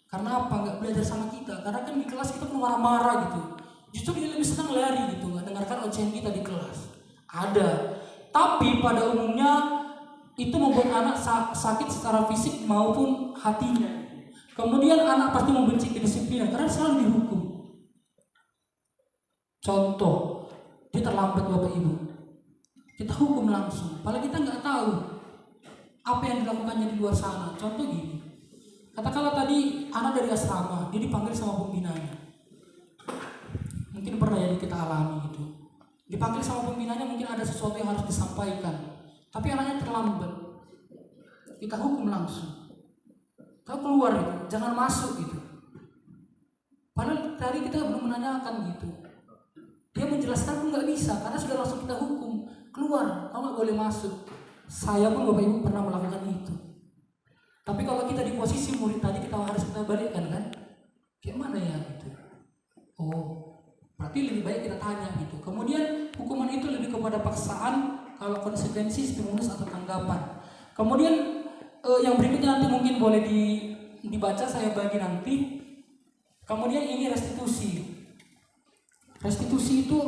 Karena apa? Nggak belajar sama kita. Karena kan di kelas kita pun marah-marah gitu. Justru dia lebih senang lari gitu, nggak dengarkan ocehan kita di kelas. Ada, tapi pada umumnya itu membuat anak sakit secara fisik maupun hatinya. Kemudian anak pasti membenci kedisiplinan karena selalu dihukum. Contoh, dia terlambat Bapak Ibu, kita hukum langsung, padahal kita nggak tahu apa yang dilakukannya di luar sana. Contoh gini, katakanlah tadi anak dari asrama, dia dipanggil sama pembinanya. Mungkin pernah ya kita alami gitu. Dipanggil sama pembinanya, mungkin ada sesuatu yang harus disampaikan, tapi anaknya terlambat. Kita hukum langsung. Kau keluar gitu, jangan masuk gitu. Padahal tadi kita belum menanyakan gitu. Dia menjelaskan pun nggak bisa, karena sudah langsung kita hukum. Keluar, kau nggak boleh masuk. Saya pun Bapak Ibu pernah melakukan itu. Tapi kalau kita di posisi murid tadi, kita balikkan kan? Kayak mana ya gitu. Oh, berarti lebih baik kita tanya gitu. Kemudian hukuman itu lebih kepada paksaan, kalau konsekuensi, stimulus atau tanggapan. Kemudian yang berikutnya nanti mungkin boleh dibaca, saya bagi nanti. Kemudian ini restitusi. Restitusi itu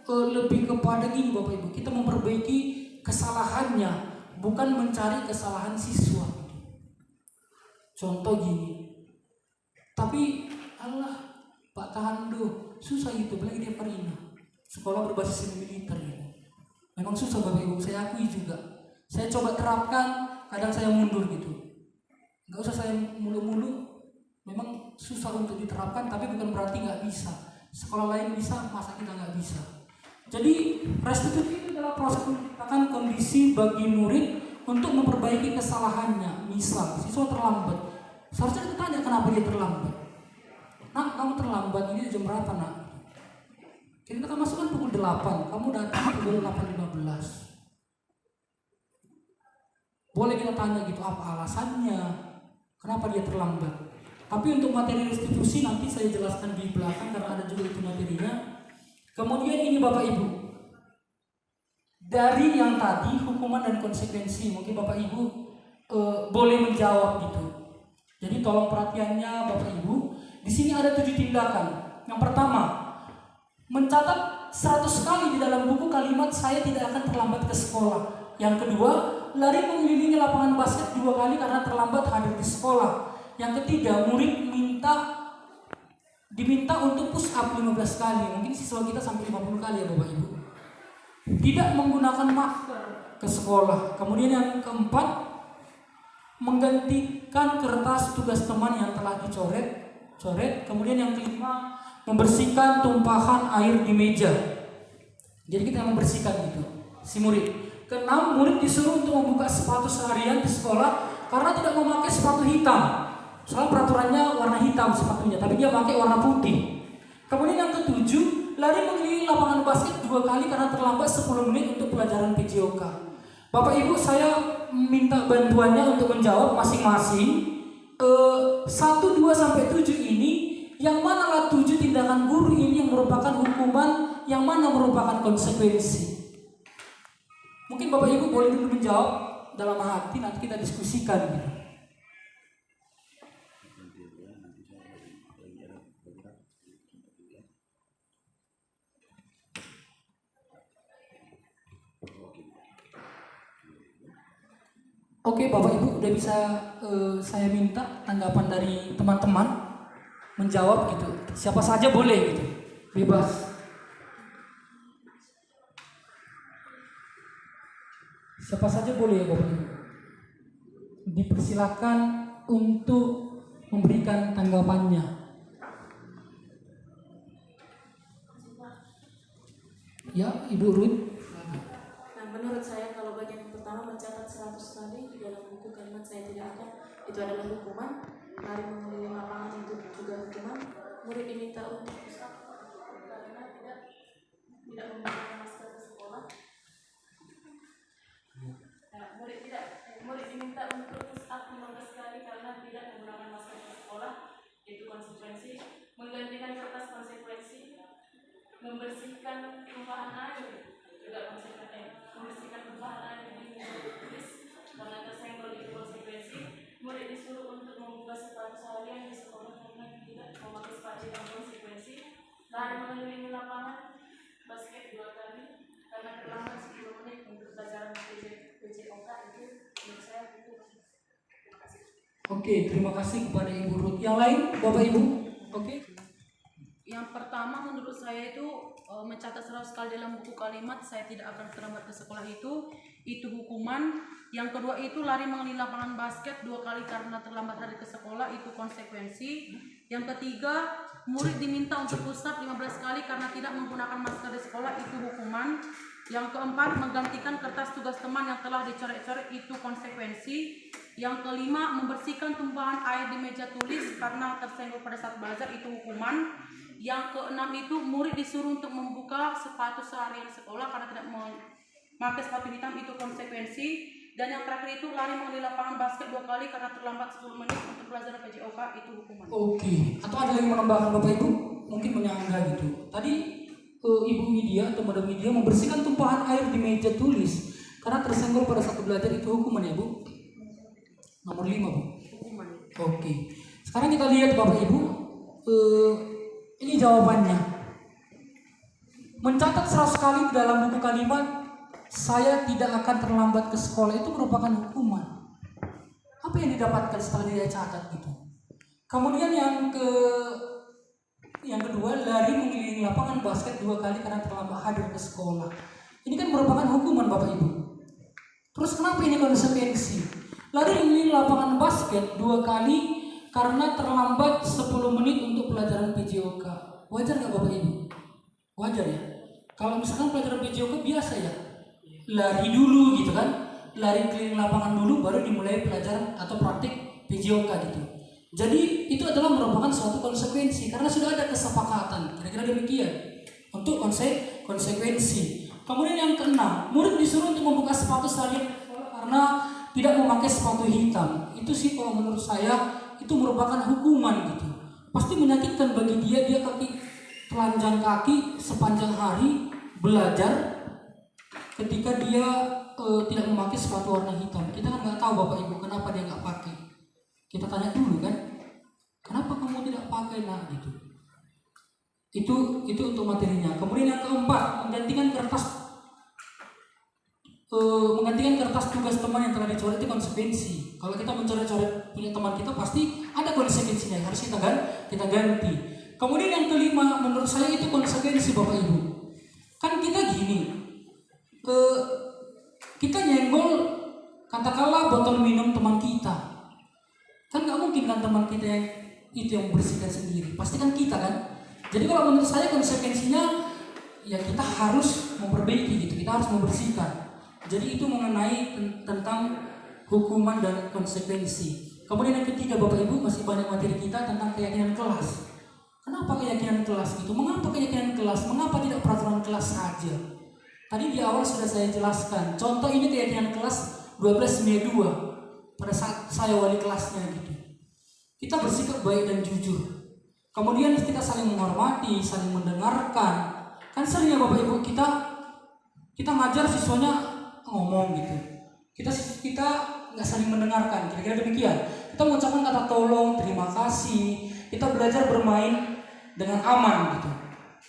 lebih kepada gini Bapak Ibu, kita memperbaiki kesalahannya, bukan mencari kesalahan siswa. Contoh gini, tapi Allah Pak Tahando, susah itu, apalagi dia Farina, sekolah berbasis militer ini. Memang susah Bapak Ibu, saya akui juga. Saya coba terapkan, kadang saya mundur gitu. Gak usah saya mulu-mulu, memang susah untuk diterapkan, tapi bukan berarti gak bisa. Sekolah lain bisa, masa kita gak bisa. Jadi restitusi itu adalah proses menciptakan kondisi bagi murid untuk memperbaiki kesalahannya. Misal, siswa terlambat, seharusnya kita tanya kenapa dia terlambat. Nak, kamu terlambat, ini jam berapa nak? Kita masuk kan pukul 8, kamu datang pukul 8.15. Boleh kita tanya gitu, apa alasannya? Kenapa dia terlambat? Tapi untuk materi restitusi nanti saya jelaskan di belakang karena ada juga itu materinya. Kemudian ini Bapak Ibu, dari yang tadi hukuman dan konsekuensi, mungkin Bapak Ibu boleh menjawab gitu. Jadi tolong perhatiannya Bapak Ibu. Di sini ada 7 tindakan. Yang pertama, mencatat 100 kali di dalam buku kalimat saya tidak akan terlambat ke sekolah. Yang kedua, lari mengelilingi lapangan basket 2 kali karena terlambat hadir di sekolah. Yang ketiga, murid diminta untuk push up 15 kali. Mungkin siswa kita sampai 50 kali ya Bapak Ibu. Tidak menggunakan masker ke sekolah. Kemudian yang keempat, menggantikan kertas tugas teman yang telah dicoret. Kemudian yang kelima, membersihkan tumpahan air di meja. Jadi kita membersihkan gitu si murid. Keenam, murid disuruh untuk membuka sepatu seharian di sekolah karena tidak memakai sepatu hitam. Soal peraturannya warna hitam sepatunya, tapi dia pakai warna putih. Kemudian yang ketujuh, lari mengelilingi lapangan basket 2 kali karena terlambat 10 menit untuk pelajaran PJOK. Bapak Ibu, saya minta bantuannya untuk menjawab masing-masing 1, 2 sampai 7 ini, yang manalah 7 tindakan guru ini yang merupakan hukuman, yang mana merupakan konsekuensi. Mungkin Bapak Ibu boleh dulu menjawab dalam hati, nanti kita diskusikan gitu. Oke Bapak Ibu, udah bisa saya minta tanggapan dari teman-teman menjawab gitu. Siapa saja boleh gitu, bebas. Siapa saja boleh ya Bapak Ibu. Dipersilakan untuk memberikan tanggapannya. Ya, Ibu Ruth.
Nah, menurut saya kalau bagian pertama mencatat 100 kali di dalam buku kalimat saya tidak akan, itu adalah hukuman. Lari mengelilingi lapangan itu juga hukuman. Murid diminta untuk pusat karena tidak menggunakan masker ke sekolah. Nah, murid diminta untuk push up 15 kali karena tidak menggunakan masker ke sekolah, itu konsekuensi. Menggantikan kertas konsekuensi. Membersihkan tumpahan air juga konsekuensi. Membersihkan tumpahan air di meja tulis karena tersenggol, itu konsekuensi. Murid disuruh untuk membuka sepatu
Oke, terima kasih kepada Ibu Ruth. Yang lain, Bapak Ibu? Oke.
Yang pertama menurut saya itu mencatat 100 kali dalam buku kalimat saya tidak akan terlambat ke sekolah itu hukuman. Yang kedua itu lari mengelilingi lapangan basket 2 kali karena terlambat hari ke sekolah, itu konsekuensi. Yang ketiga, murid diminta untuk pusat 15 kali karena tidak menggunakan masker di sekolah, itu hukuman. Yang keempat, menggantikan kertas tugas teman yang telah dicoret-coret, itu konsekuensi. Yang kelima, membersihkan tumpahan air di meja tulis karena tersenggol pada saat belajar, itu hukuman. Yang keenam itu murid disuruh untuk membuka sepatu seharian sekolah karena tidak memakai sepatu hitam, itu konsekuensi. Dan yang terakhir itu lari mengelilingi lapangan basket 2 kali karena terlambat 10 menit untuk belajar PJOK, itu hukuman.
Oke, atau ada yang menambahkan Bapak Ibu? Mungkin menyangga gitu. Tadi Ibu Widya atau Madam Widya membersihkan tumpahan air di meja tulis karena tersenggol pada saat belajar, itu hukuman ya Bu? Nomor 5 Bu?
Hukuman.
Oke, sekarang kita lihat Bapak Ibu, ini jawabannya. Mencatat 100 kali di dalam buku kalimat saya tidak akan terlambat ke sekolah, itu merupakan hukuman. Apa yang didapatkan setelah dia catat gitu? Kemudian yang kedua, lari mengelilingi lapangan basket 2 kali karena terlambat hadir ke sekolah. Ini kan merupakan hukuman Bapak Ibu. Terus kenapa ini konsekuensi? Lari mengelilingi lapangan basket 2 kali karena terlambat 10 menit untuk pelajaran PJOK. Wajar nggak Bapak Ibu? Wajar ya. Kalau misalkan pelajaran PJOK biasa ya, lari dulu gitu kan, lari keliling lapangan dulu baru dimulai pelajaran atau praktik PJOK gitu. Jadi itu adalah merupakan suatu konsekuensi karena sudah ada kesepakatan, kira-kira demikian untuk konsekuensi. Kemudian yang keenam, murid disuruh untuk membuka sepatu seharian karena tidak memakai sepatu hitam. Itu sih kalau menurut saya itu merupakan hukuman gitu. Pasti menyakitkan bagi dia kaki telanjang kaki sepanjang hari belajar ketika dia tidak memakai sepatu warna hitam. Kita kan nggak tahu Bapak Ibu kenapa dia nggak pakai. Kita tanya dulu kan, kenapa kamu tidak pakai nak gitu. Itu untuk materinya. Kemudian yang keempat, menggantikan kertas tugas teman yang telah dicoret, itu konsekuensi. Kalau kita mencoret-coret punya teman kita pasti ada konsekuensinya, harus kita ganti. Kemudian yang kelima, menurut saya itu konsekuensi Bapak Ibu. Kan kita gini, kita nyenggol katakanlah botol minum teman kita, kan nggak mungkin kan teman kita yang itu yang bersihkan sendiri, pasti kan kita kan. Jadi kalau menurut saya konsekuensinya ya kita harus memperbaiki gitu, kita harus membersihkan. Jadi itu mengenai tentang hukuman dan konsekuensi. Kemudian yang ketiga Bapak Ibu, masih banyak materi kita tentang keyakinan kelas. Kenapa keyakinan kelas gitu? Mengapa keyakinan kelas? Mengapa tidak peraturan kelas saja? Tadi di awal sudah saya jelaskan. Contoh ini keyakinan kelas 12 Mei 2 pada saat saya wali kelasnya gitu. Kita bersikap baik dan jujur. Kemudian kita saling menghormati, saling mendengarkan. Kan seringnya Bapak Ibu kita ngajar siswanya ngomong gitu. Kita nggak saling mendengarkan. Kira-kira demikian. Kita mengucapkan kata tolong, terima kasih. Kita belajar bermain dengan aman gitu.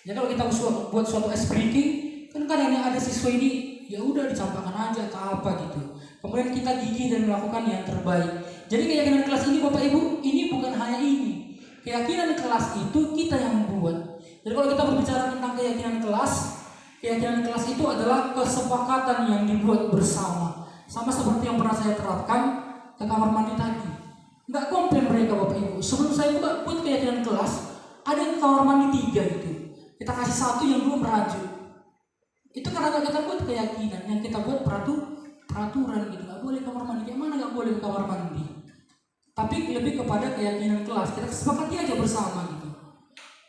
Jadi kalau kita buat suatu ice breaking, kan kadang yang ada siswa ini ya udah dicampakkan aja atau apa gitu. Kemudian kita gigih dan melakukan yang terbaik. Jadi keyakinan kelas ini Bapak Ibu, ini bukan hanya ini. Keyakinan kelas itu kita yang buat. Jadi kalau kita berbicara tentang keyakinan kelas itu adalah kesepakatan yang dibuat bersama. Sama seperti yang pernah saya terapkan ke kamar mandi tadi. Nggak komplain mereka Bapak Ibu. Sebelum saya buat keyakinan kelas, ada yang kamar mandi 3 gitu. Kita kasih 1 yang 2 merajuk. Itu karena kita buat keyakinan, yang kita buat peraturan gitu. Nggak boleh kamar mandi, kayak mana nggak boleh kamar mandi. Tapi lebih kepada keyakinan kelas, kita sepakati aja bersama gitu.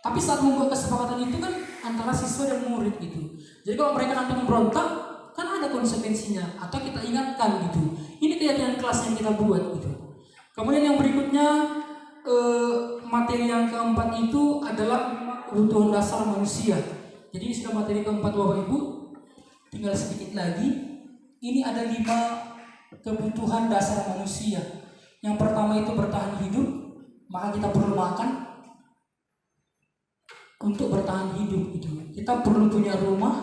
Tapi saat membuat kesepakatan itu kan antara siswa dan murid gitu. Jadi kalau mereka nanti memberontak, kan ada konsekuensinya. Atau kita ingatkan gitu. Ini keyakinan kelas yang kita buat gitu. Kemudian yang berikutnya, materi yang keempat itu adalah kebutuhan dasar manusia. Jadi ini sudah materi keempat Bapak Ibu. Tinggal sedikit lagi. Ini ada 5 kebutuhan dasar manusia. Yang pertama itu bertahan hidup, maka kita perlu makan untuk bertahan hidup gitu. Kita perlu punya rumah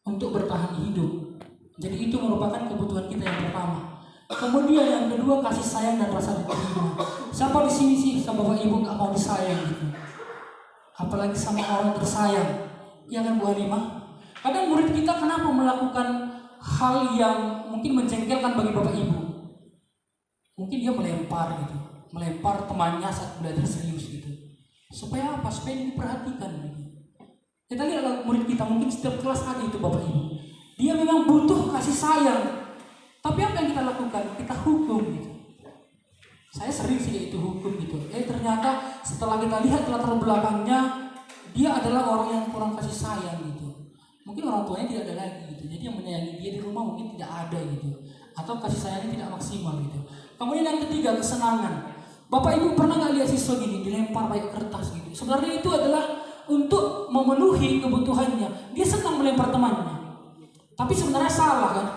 untuk bertahan hidup. Jadi itu merupakan kebutuhan kita yang pertama. Kemudian yang kedua, kasih sayang dan rasa diterima. Siapa di sini sih sama Bapak Ibu nggak mau disayang gitu? Apalagi sama orang tersayang. Iya kan Bu Halimah? Kadang murid kita kenapa melakukan hal yang mungkin menjengkelkan bagi Bapak Ibu? Mungkin dia melempar gitu, melempar temannya saat belajar serius gitu. Supaya apa? Supaya diperhatikan gitu. Kita lihat murid kita, mungkin setiap kelas ada itu Bapak Ibu. Dia memang butuh kasih sayang. Tapi apa yang kita lakukan? Kita hukum gitu. Saya sering sih itu hukum gitu. Ternyata setelah kita lihat latar belakangnya, dia adalah orang yang kurang kasih sayang gitu. Mungkin orang tuanya tidak ada lagi gitu. Jadi yang menyayangi dia di rumah mungkin tidak ada gitu. Atau kasih sayangnya tidak maksimal gitu. Kemudian yang ketiga, kesenangan. Bapak Ibu pernah nggak lihat siswa gini dilempar pakai kertas gitu? Sebenarnya itu adalah untuk memenuhi kebutuhannya. Dia senang melempar temannya. Tapi sebenarnya salah kan?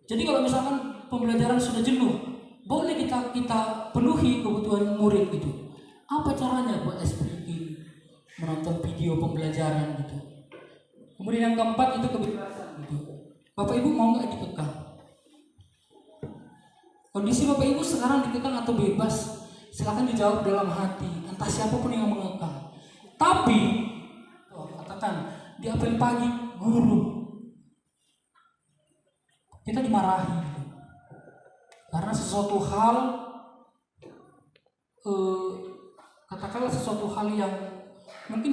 Jadi kalau misalkan pembelajaran sudah jenuh, boleh kita penuhi kebutuhan murid gitu. Apa caranya buat SPG? Menonton video pembelajaran gitu. Kemudian yang keempat itu kebebasan gitu. Bapak Ibu mau nggak dikekang? Kondisi Bapak Ibu sekarang dikekang atau bebas? Silakan dijawab dalam hati. Entah siapapun yang mengekang. Tapi, katakan di apel pagi guru kita dimarahi gitu. Karena sesuatu hal, katakanlah sesuatu hal yang mungkin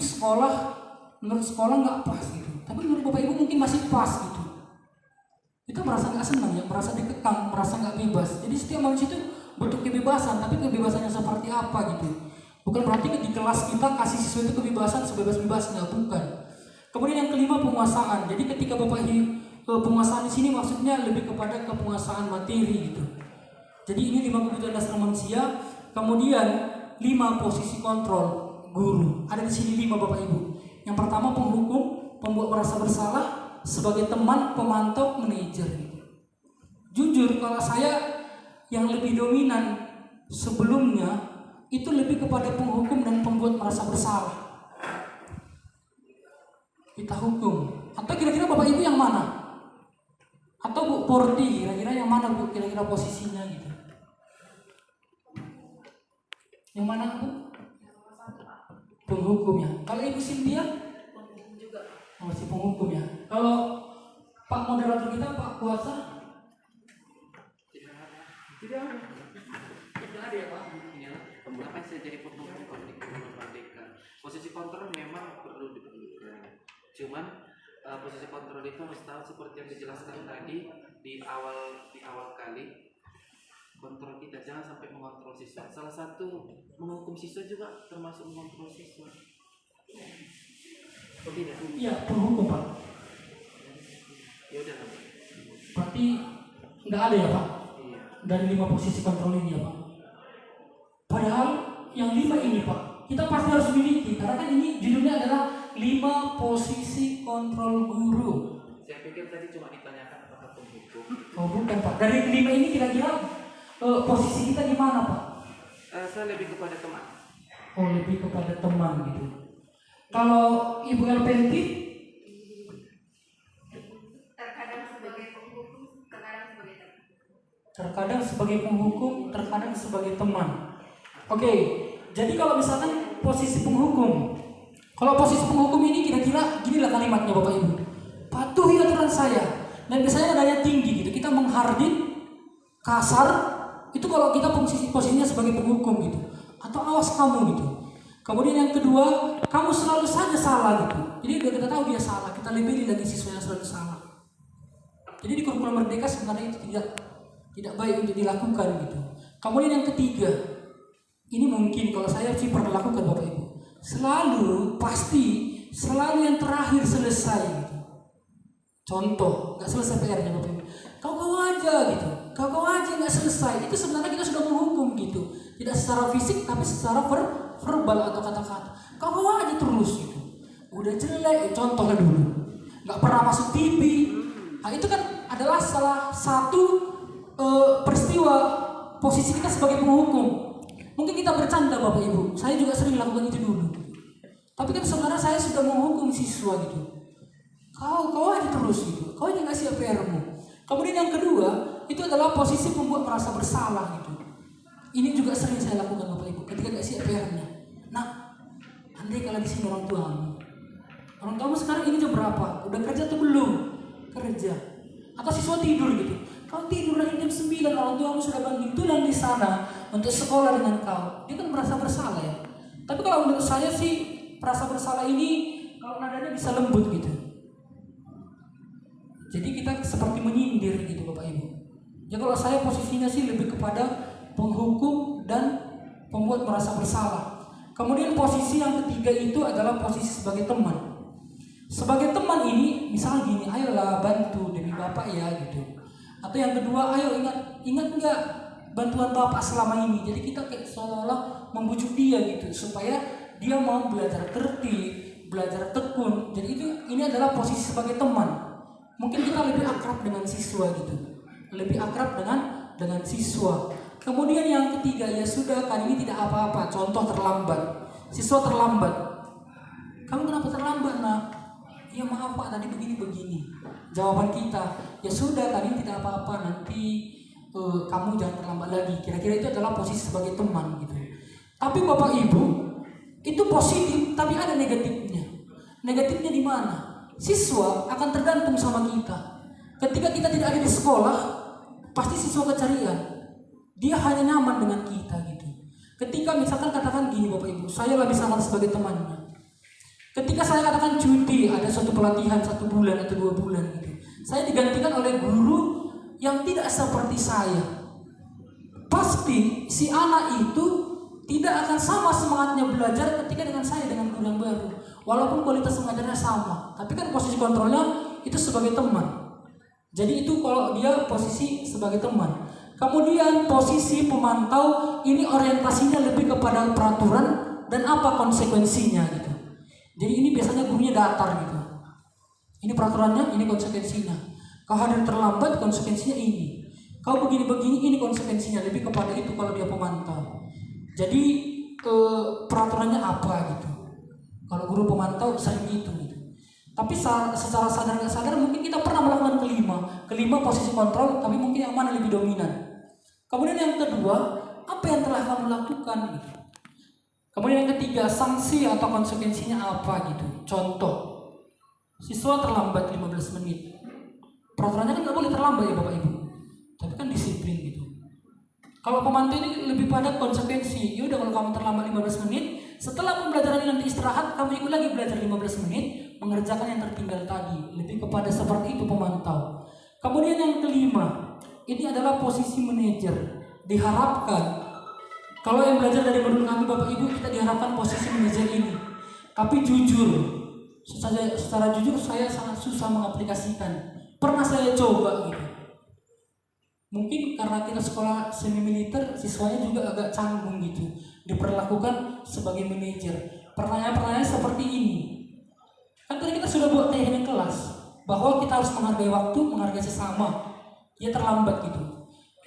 menurut sekolah nggak pas gitu. Tapi menurut Bapak Ibu mungkin masih pas gitu. Kita merasa nggak senang ya, merasa dikekang, merasa nggak bebas. Jadi setiap manusia itu butuh kebebasan, tapi kebebasannya seperti apa gitu. Bukan berarti di kelas kita kasih siswa itu kebebasan sebebas-bebasnya, bukan. Kemudian yang kelima, penguasaan. Jadi ketika Bapak penguasaan di sini maksudnya lebih kepada kepenguasaan materi gitu. Jadi ini 5 kebutuhan dasar manusia. Kemudian 5 posisi kontrol guru. Ada di sini 5 Bapak Ibu. Yang pertama penghukum, pembuat merasa bersalah, sebagai teman, pemantau, manajer. Jujur kalau saya yang lebih dominan sebelumnya itu lebih kepada penghukum dan pembuat merasa bersalah. Kita hukum. Atau kira-kira Bapak Ibu yang mana? Atau Bu Porti, kira-kira yang mana Bu? Kira-kira posisinya gitu. Yang mana Bu? Penghukum ya. Kalau Ibu Cynthia?
Penghukum juga.
Masih penghukum ya. Kalau Pak moderator kita, Pak Kuasa? Tidak ada ya Pak?
Kenapa saya jadi penghukum merdeka? Posisi kontrol memang perlu diperlukan. Cuman posisi kontrol itu harus tahu seperti yang dijelaskan tadi di awal kali. Kontrol kita jangan sampai mengontrol siswa. Salah satu menghukum siswa juga termasuk mengontrol siswa. Oh tidak?
Iya, penghukum Pak.
Ya udah.
Berarti nggak ada ya Pak?
Iya.
Dari 5 posisi kontrol ini ya Pak. Padahal yang 5 ini Pak, kita pasti harus miliki. Karena kan ini judulnya adalah 5 posisi kontrol guru.
Saya pikir tadi cuma ditanyakan apakah penghukum.
Oh bukan Pak. Dari 5 ini kira-kira posisi kita di mana Pak?
Saya lebih kepada teman.
Oh lebih kepada teman gitu. Kalau Ibu Elpenti?
Terkadang sebagai penghukum, terkadang sebagai teman.
Terkadang sebagai penghukum, terkadang sebagai teman. Oke, jadi kalau misalkan posisi penghukum, kalau posisi penghukum ini kira-kira ginilah kalimatnya Bapak Ibu. Patuhi aturan saya. Dan biasanya nadanya tinggi gitu. Kita menghardik, kasar. Itu kalau kita posisinya sebagai penghukum gitu. Atau awas kamu gitu. Kemudian yang kedua, kamu selalu saja salah gitu. Jadi kita tahu dia salah, kita lebih lagi siswa yang selalu salah. Jadi di kurikulum merdeka sebenarnya itu tidak baik untuk dilakukan gitu. Kemudian yang ketiga, ini mungkin kalau saya sih pernah lakukan Bapak Ibu. Selalu yang terakhir selesai gitu. Contoh, nggak selesai PR-nya Bapak Ibu. Kau aja gitu. Kau aja nggak selesai. Itu sebenarnya kita sudah menghukum gitu. Tidak secara fisik tapi secara verbal atau kata-kata. Kau aja terus gitu. Udah jelek, contohnya dulu. Nggak pernah masuk TV. Nah itu kan adalah salah satu peristiwa posisi kita sebagai penghukum. Mungkin kita bercanda Bapak Ibu. Saya juga sering lakukan itu dulu. Tapi kan sebenarnya saya sudah menghukum siswa gitu. Kau aja terus gitu. Kau aja nggak siap PR-mu. Kemudian yang kedua, itu adalah posisi membuat merasa bersalah gitu. Ini juga sering saya lakukan Bapak Ibu ketika gak siap PR-nya. Nah, andai kalau di sini orang tuamu sekarang ini jam berapa? Udah kerja atau belum? Kerja. Atau siswa tidur gitu. Kau tidur lagi jam 9, orang tuamu sudah bangun tulang di sana untuk sekolah dengan kau. Dia kan merasa bersalah ya. Tapi kalau menurut saya sih merasa bersalah ini kalau nadanya bisa lembut gitu. Jadi kita seperti menyindir gitu Bapak Ibu. Ya kalau saya posisinya sih lebih kepada penghukum dan pembuat merasa bersalah. Kemudian posisi yang ketiga itu adalah posisi sebagai teman. Sebagai teman ini misalnya gini, ayolah bantu demi Bapak ya gitu. Atau yang kedua, ayo ingat enggak bantuan Bapak selama ini. Jadi kita kayak seolah-olah membujuk dia gitu supaya dia mau belajar tertib, belajar tekun. Jadi ini adalah posisi sebagai teman. Mungkin kita lebih akrab dengan siswa gitu. Lebih akrab dengan siswa. Kemudian yang ketiga, ya sudah kan ini tidak apa-apa. Contoh terlambat. Siswa terlambat. Kamu kenapa terlambat nak? Ya maaf Pak, tadi begini. Jawaban kita, ya sudah kan ini tidak apa-apa. Nanti kamu jangan terlambat lagi. Kira-kira itu adalah posisi sebagai teman gitu. Tapi Bapak Ibu, itu positif tapi ada negatifnya. Negatifnya di mana? Siswa akan tergantung sama kita. Ketika kita tidak ada di sekolah, pasti siswa kecarian. Dia hanya nyaman dengan kita gitu. Ketika misalkan katakan gini Bapak Ibu, saya lebih sangat sebagai temannya. Ketika saya katakan cuti, ada suatu pelatihan 1 bulan atau 2 bulan gitu, saya digantikan oleh guru yang tidak seperti saya. Pasti si anak itu tidak akan sama semangatnya belajar ketika dengan saya, dengan guru yang baru. Walaupun kualitas mengajarnya sama, tapi kan posisi kontrolnya itu sebagai teman. Jadi itu kalau dia posisi sebagai teman. Kemudian posisi pemantau ini orientasinya lebih kepada peraturan dan apa konsekuensinya gitu. Jadi ini biasanya gurunya datar gitu. Ini peraturannya, ini konsekuensinya. Kau hadir terlambat, konsekuensinya ini. Kau begini-begini, ini konsekuensinya. Lebih kepada itu kalau dia pemantau. Jadi peraturannya apa gitu. Kalau guru pemantau sering gitu. Tapi secara sadar nggak sadar mungkin kita pernah melakukan kelima posisi kontrol, tapi mungkin yang mana lebih dominan. Kemudian yang kedua, apa yang telah kamu lakukan gitu. Kemudian yang ketiga, sanksi atau konsekuensinya apa gitu. Contoh, siswa terlambat 15 menit. Peraturannya kan nggak boleh terlambat ya Bapak Ibu. Tapi kan disiplin gitu. Kalau pemantau ini lebih pada konsekuensi. Ya udah kalau kamu terlambat 15 menit, setelah pembelajaran ini nanti istirahat, kamu ikut lagi belajar 15 menit, mengerjakan yang tertinggal tadi. Lebih kepada seperti itu pemantau. Kemudian yang kelima, ini adalah posisi manajer. Diharapkan kalau yang belajar dari modul kami Bapak Ibu, kita diharapkan posisi manajer ini. Tapi jujur, secara jujur saya sangat susah mengaplikasikan. Pernah saya coba gitu. Mungkin karena kita sekolah semi militer, siswanya juga agak canggung gitu. Diperlakukan sebagai manajer. Pertanyaan-pertanyaan seperti ini. Kan tadi kita sudah buat teknik kelas bahwa kita harus menghargai waktu, menghargai sesama. Dia terlambat gitu.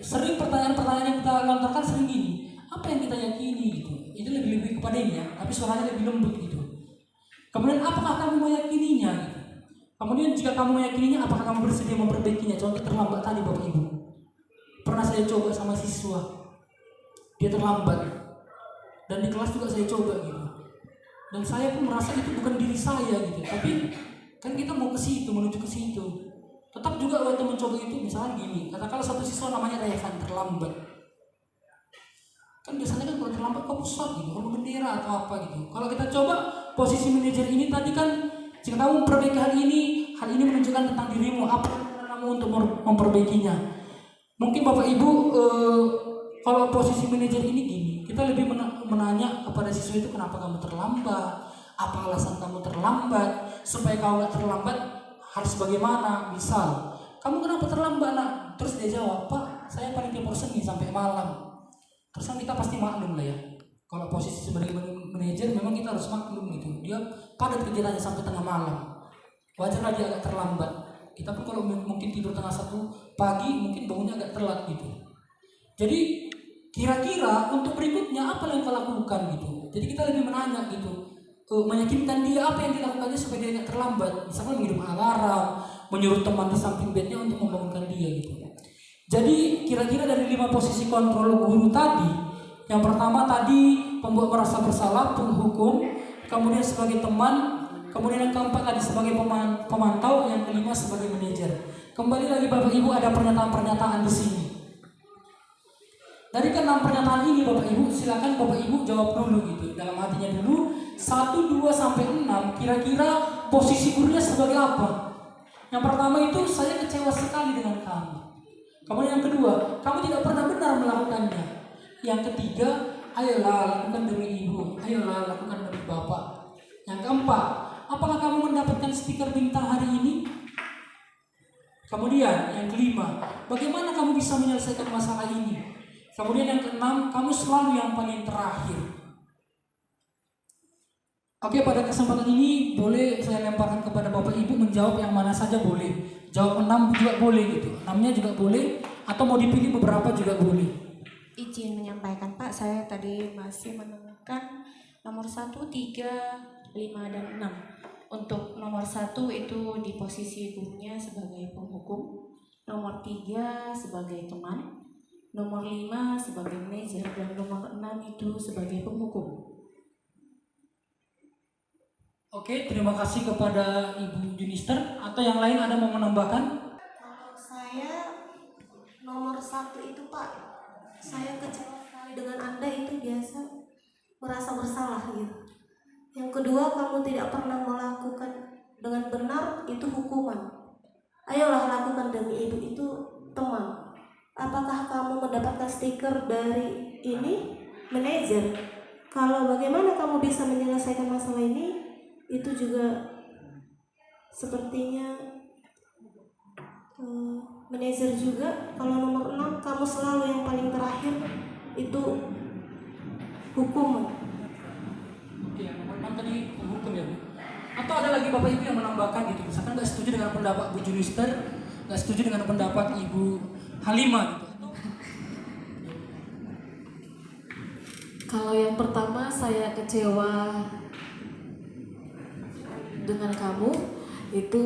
Sering pertanyaan-pertanyaan yang kita lontarkan sering gini. Apa yang kita yakini gitu. Itu lebih kepada ini ya, tapi suaranya lebih lembut gitu. Kemudian apakah kamu meyakininya gitu. Kemudian jika kamu meyakininya, apakah kamu bersedia memperbaikinya? Contoh terlambat tadi Bapak Ibu. Pernah saya coba sama siswa. Dia terlambat. Dan di kelas juga saya coba gitu. Dan saya pun merasa itu bukan diri saya gitu. Tapi kan kita mau ke situ, menuju ke situ. Tetap juga waktu mencoba itu misalnya gini. Katakanlah satu siswa namanya Revan terlambat. Kan biasanya kan kalau terlambat kau pusat gitu, kalau bendera atau apa gitu. Kalau kita coba posisi manajer ini tadi kan, jika kamu memperbaiki hal ini menunjukkan tentang dirimu, apa cara kamu untuk memperbaikinya. Mungkin Bapak Ibu kalau posisi manajer ini gini, kita lebih menanya kepada siswa itu kenapa kamu terlambat, apa alasan kamu terlambat, supaya kau nggak terlambat harus bagaimana. Misal, kamu kenapa terlambat nak? Terus dia jawab, Pak, saya panitia perseni sampai malam. Terus kan kita pasti maklum lah ya. Kalau posisi sebagai manajer memang kita harus maklum gitu. Dia padat kegiatannya sampai tengah malam. Wajar lah dia agak terlambat. Kita pun kalau mungkin tidur tengah 1 pagi mungkin bangunnya agak telat gitu. Jadi kira-kira untuk berikutnya apa yang kau lakukan gitu. Jadi kita lebih menanya gitu. Meyakinkan dia apa yang dilakukannya supaya dia tidak terlambat. Misalnya mengirim alarm, menyuruh teman di samping bednya untuk membangunkan dia gitu. Jadi kira-kira dari 5 posisi kontrol guru tadi, yang pertama tadi pembuat merasa bersalah, penghukum, kemudian sebagai teman, kemudian yang keempat tadi sebagai pemantau, yang kelima sebagai manajer. Kembali lagi Bapak Ibu, ada pernyataan-pernyataan di sini. Dari ke-6 pernyataan ini Bapak Ibu, silakan Bapak Ibu jawab dulu gitu. Dalam hatinya dulu, 1, 2 sampai 6 kira-kira posisi gurunya sebagai apa? Yang pertama itu, saya kecewa sekali dengan kamu. Kemudian yang kedua, kamu tidak pernah benar melakukannya. Yang ketiga, ayolah lakukan demi ibu, ayolah lakukan demi bapak. Yang keempat, apakah kamu mendapatkan stiker bintang hari ini? Kemudian yang kelima, bagaimana kamu bisa menyelesaikan masalah ini? Kemudian yang keenam, kamu selalu yang paling terakhir. Oke, pada kesempatan ini boleh saya lemparkan kepada Bapak Ibu menjawab yang mana saja boleh. Jawab 6 juga boleh gitu. 6-nya juga boleh, atau mau dipilih beberapa juga boleh.
Izin menyampaikan Pak, saya tadi masih menemukan nomor 1, 3, 5, dan 6. Untuk nomor 1 itu di posisi gurunya sebagai penghukum, nomor 3 sebagai teman, nomor 5 sebagai manajer, dan nomor 6 itu sebagai penghukum.
Oke, terima kasih kepada Ibu Junister. Atau yang lain ada mau menambahkan?
Kalau saya nomor 1 itu Pak, saya kecewa sekali dengan Anda, itu biasa merasa bersalah gitu. Yang kedua, kamu tidak pernah melakukan dengan benar, itu hukuman. Ayolah lakukan demi ibu, itu teman. Apakah kamu mendapatkan stiker dari ini manajer? Kalau bagaimana kamu bisa menyelesaikan masalah ini, itu juga sepertinya manajer juga. Kalau nomor 6, kamu selalu yang paling terakhir, itu hukuman.
Oke, yang nomor 6 tadi penghukum ya Bu. Atau ada lagi Bapak Ibu yang menambahkan gitu, misalkan nggak setuju dengan pendapat Bu Junister, nggak setuju dengan pendapat Ibu Halimah gitu.
Kalau yang pertama saya kecewa dengan kamu itu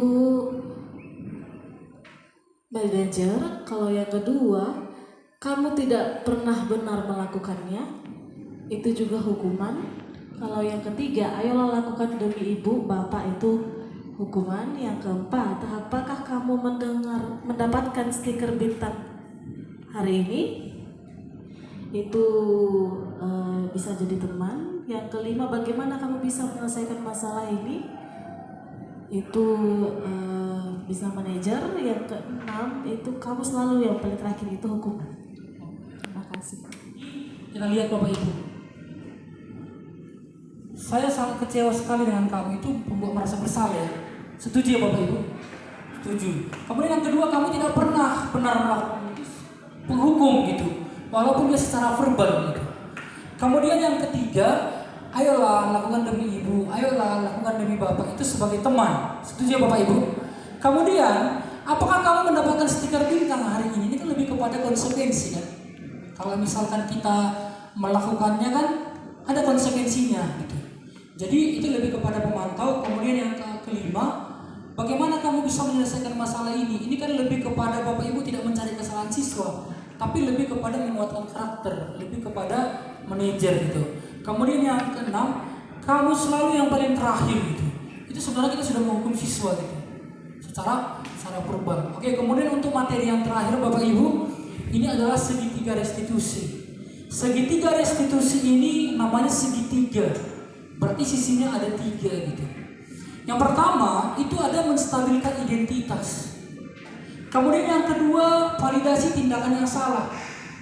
manajer. Kalau yang kedua, kamu tidak pernah benar melakukannya, itu juga hukuman. Kalau yang ketiga, ayolah lakukan demi ibu, bapak, itu hukuman. Yang keempat, apakah kamu mendapatkan stiker bintang hari ini? Itu bisa jadi teman. Yang kelima, bagaimana kamu bisa menyelesaikan masalah ini? Itu bisa manajer. Yang keenam, itu kamu selalu yang paling terakhir, itu hukuman. Terima kasih.
Kita lihat Bapak Ibu, saya sangat kecewa sekali dengan kamu, itu membuat merasa bersalah ya. Setuju ya Bapak Ibu? Setuju. Kemudian yang kedua, kamu tidak pernah benar melakukan penghukum gitu, walaupun dia secara verbal gitu. Kemudian yang ketiga, ayolah lakukan demi ibu, ayolah lakukan demi bapak, itu sebagai teman. Setuju ya Bapak Ibu? Kemudian, apakah kamu mendapatkan stiker bintang hari ini? Ini kan lebih kepada konsekuensi kan. Kalau misalkan kita melakukannya kan ada konsekuensinya gitu. Jadi itu lebih kepada pemantau. Kemudian yang kelima, bagaimana kamu bisa menyelesaikan masalah ini? Ini kan lebih kepada Bapak Ibu tidak mencari kesalahan siswa, tapi lebih kepada menguatkan karakter, lebih kepada manajer gitu. Kemudian yang keenam, kamu selalu yang paling terakhir gitu. Itu sebenarnya kita sudah menghukum siswa gitu, secara verbal. Oke, kemudian untuk materi yang terakhir Bapak Ibu, ini adalah segitiga restitusi. Segitiga restitusi ini namanya segitiga, berarti sisinya ada 3 gitu. Yang pertama itu ada menstabilkan identitas. Kemudian yang kedua, validasi tindakan yang salah.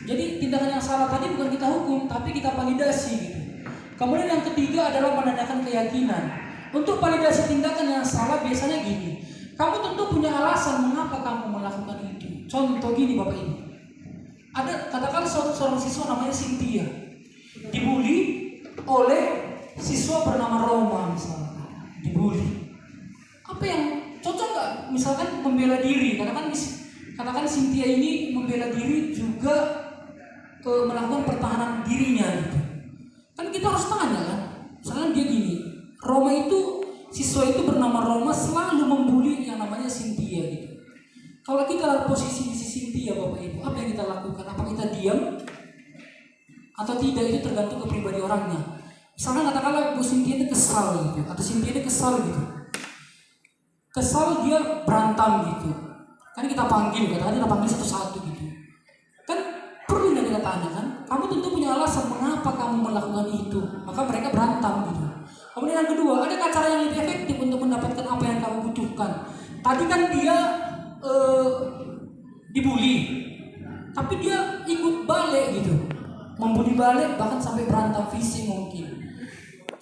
Jadi tindakan yang salah tadi bukan kita hukum, tapi kita validasi gitu. Kemudian yang ketiga adalah menandakan keyakinan. Untuk validasi tindakan yang salah biasanya gini, kamu tentu punya alasan mengapa kamu melakukan itu. Contoh gini Bapak Ibu, ada katakan seorang siswa namanya Cynthia dibully oleh siswa bernama Roma misalnya, dibully. Apa yang cocok nggak? Misalkan membela diri, katakan Cynthia ini membela diri juga melakukan pertahanan dirinya gitu. Kan kita harus tanya kan, misalkan dia gini, Roma itu, siswa itu bernama Roma selalu membuli yang namanya Cynthia gitu. Kalau kita lihat posisi di Cynthia Cynthia Bapak Ibu, apa yang kita lakukan? Apa kita diam atau tidak, itu tergantung ke pribadi orangnya. Misalnya katakanlah Bu Cynthia itu kesal gitu, atau Cynthia itu kesal gitu. Kesal dia berantem gitu. Kan kita panggil, kadang-kadang kita panggil satu-satu gitu. Kan perlu kita tanya kan, kamu tentu punya alasan mengapa kamu melakukan itu. Maka mereka berantem gitu. Kemudian yang kedua, ada cara yang lebih efektif untuk mendapatkan apa yang kamu butuhkan. Tadi kan dia dibully, tapi dia ikut balik gitu, membuli balik, bahkan sampai berantem fisik mungkin.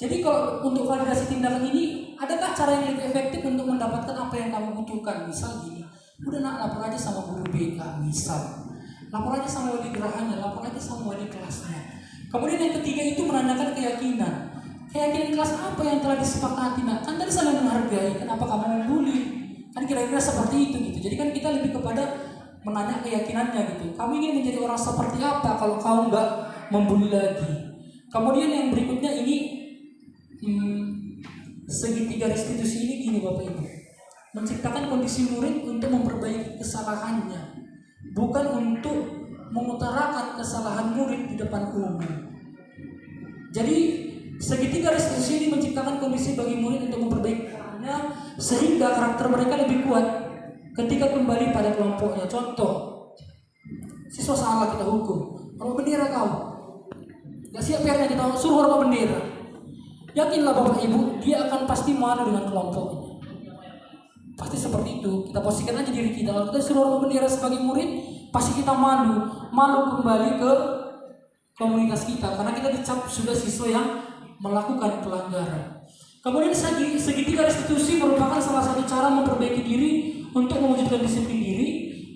Jadi kalau untuk validasi tindakan ini, adakah cara yang lebih efektif untuk mendapatkan apa yang kamu butuhkan? Misal gini, udah nak lapor aja sama guru BK, misal lapor aja sama wali gerahanya, lapor aja sama wali kelasnya. Kemudian yang ketiga itu menanyakan keyakinan. Keyakinan kelas apa yang telah disepakati? Nah, kan tadi saling menghargai, kenapa kamu membuli? Kan kira-kira seperti itu gitu. Jadi kan kita lebih kepada menanya keyakinannya gitu. Kamu ingin menjadi orang seperti apa kalau kamu nggak membuli lagi? Kemudian yang berikutnya ini segitiga restitusi ini gini Bapak Ibu, menciptakan kondisi murid untuk memperbaiki kesalahannya, bukan untuk mengutarakan kesalahan murid di depan umum. Jadi segitiga restitusi ini menciptakan kondisi bagi murid untuk memperbaiki kesalahannya sehingga karakter mereka lebih kuat ketika kembali pada kelompoknya. Contoh, siswa salah kita hukum, hormat bendera kau, gak siap PR-nya kita suruh hormat bendera. Yakinlah Bapak Ibu, dia akan pasti malu dengan kelompoknya. Pasti seperti itu. Kita posisikan aja diri kita. Kalau kita suruh hormat bendera sebagai murid, pasti kita malu kembali ke komunitas kita, karena kita dicap sudah siswa yang melakukan pelanggaran. Kemudian segitiga restitusi merupakan salah satu cara memperbaiki diri untuk mewujudkan disiplin diri.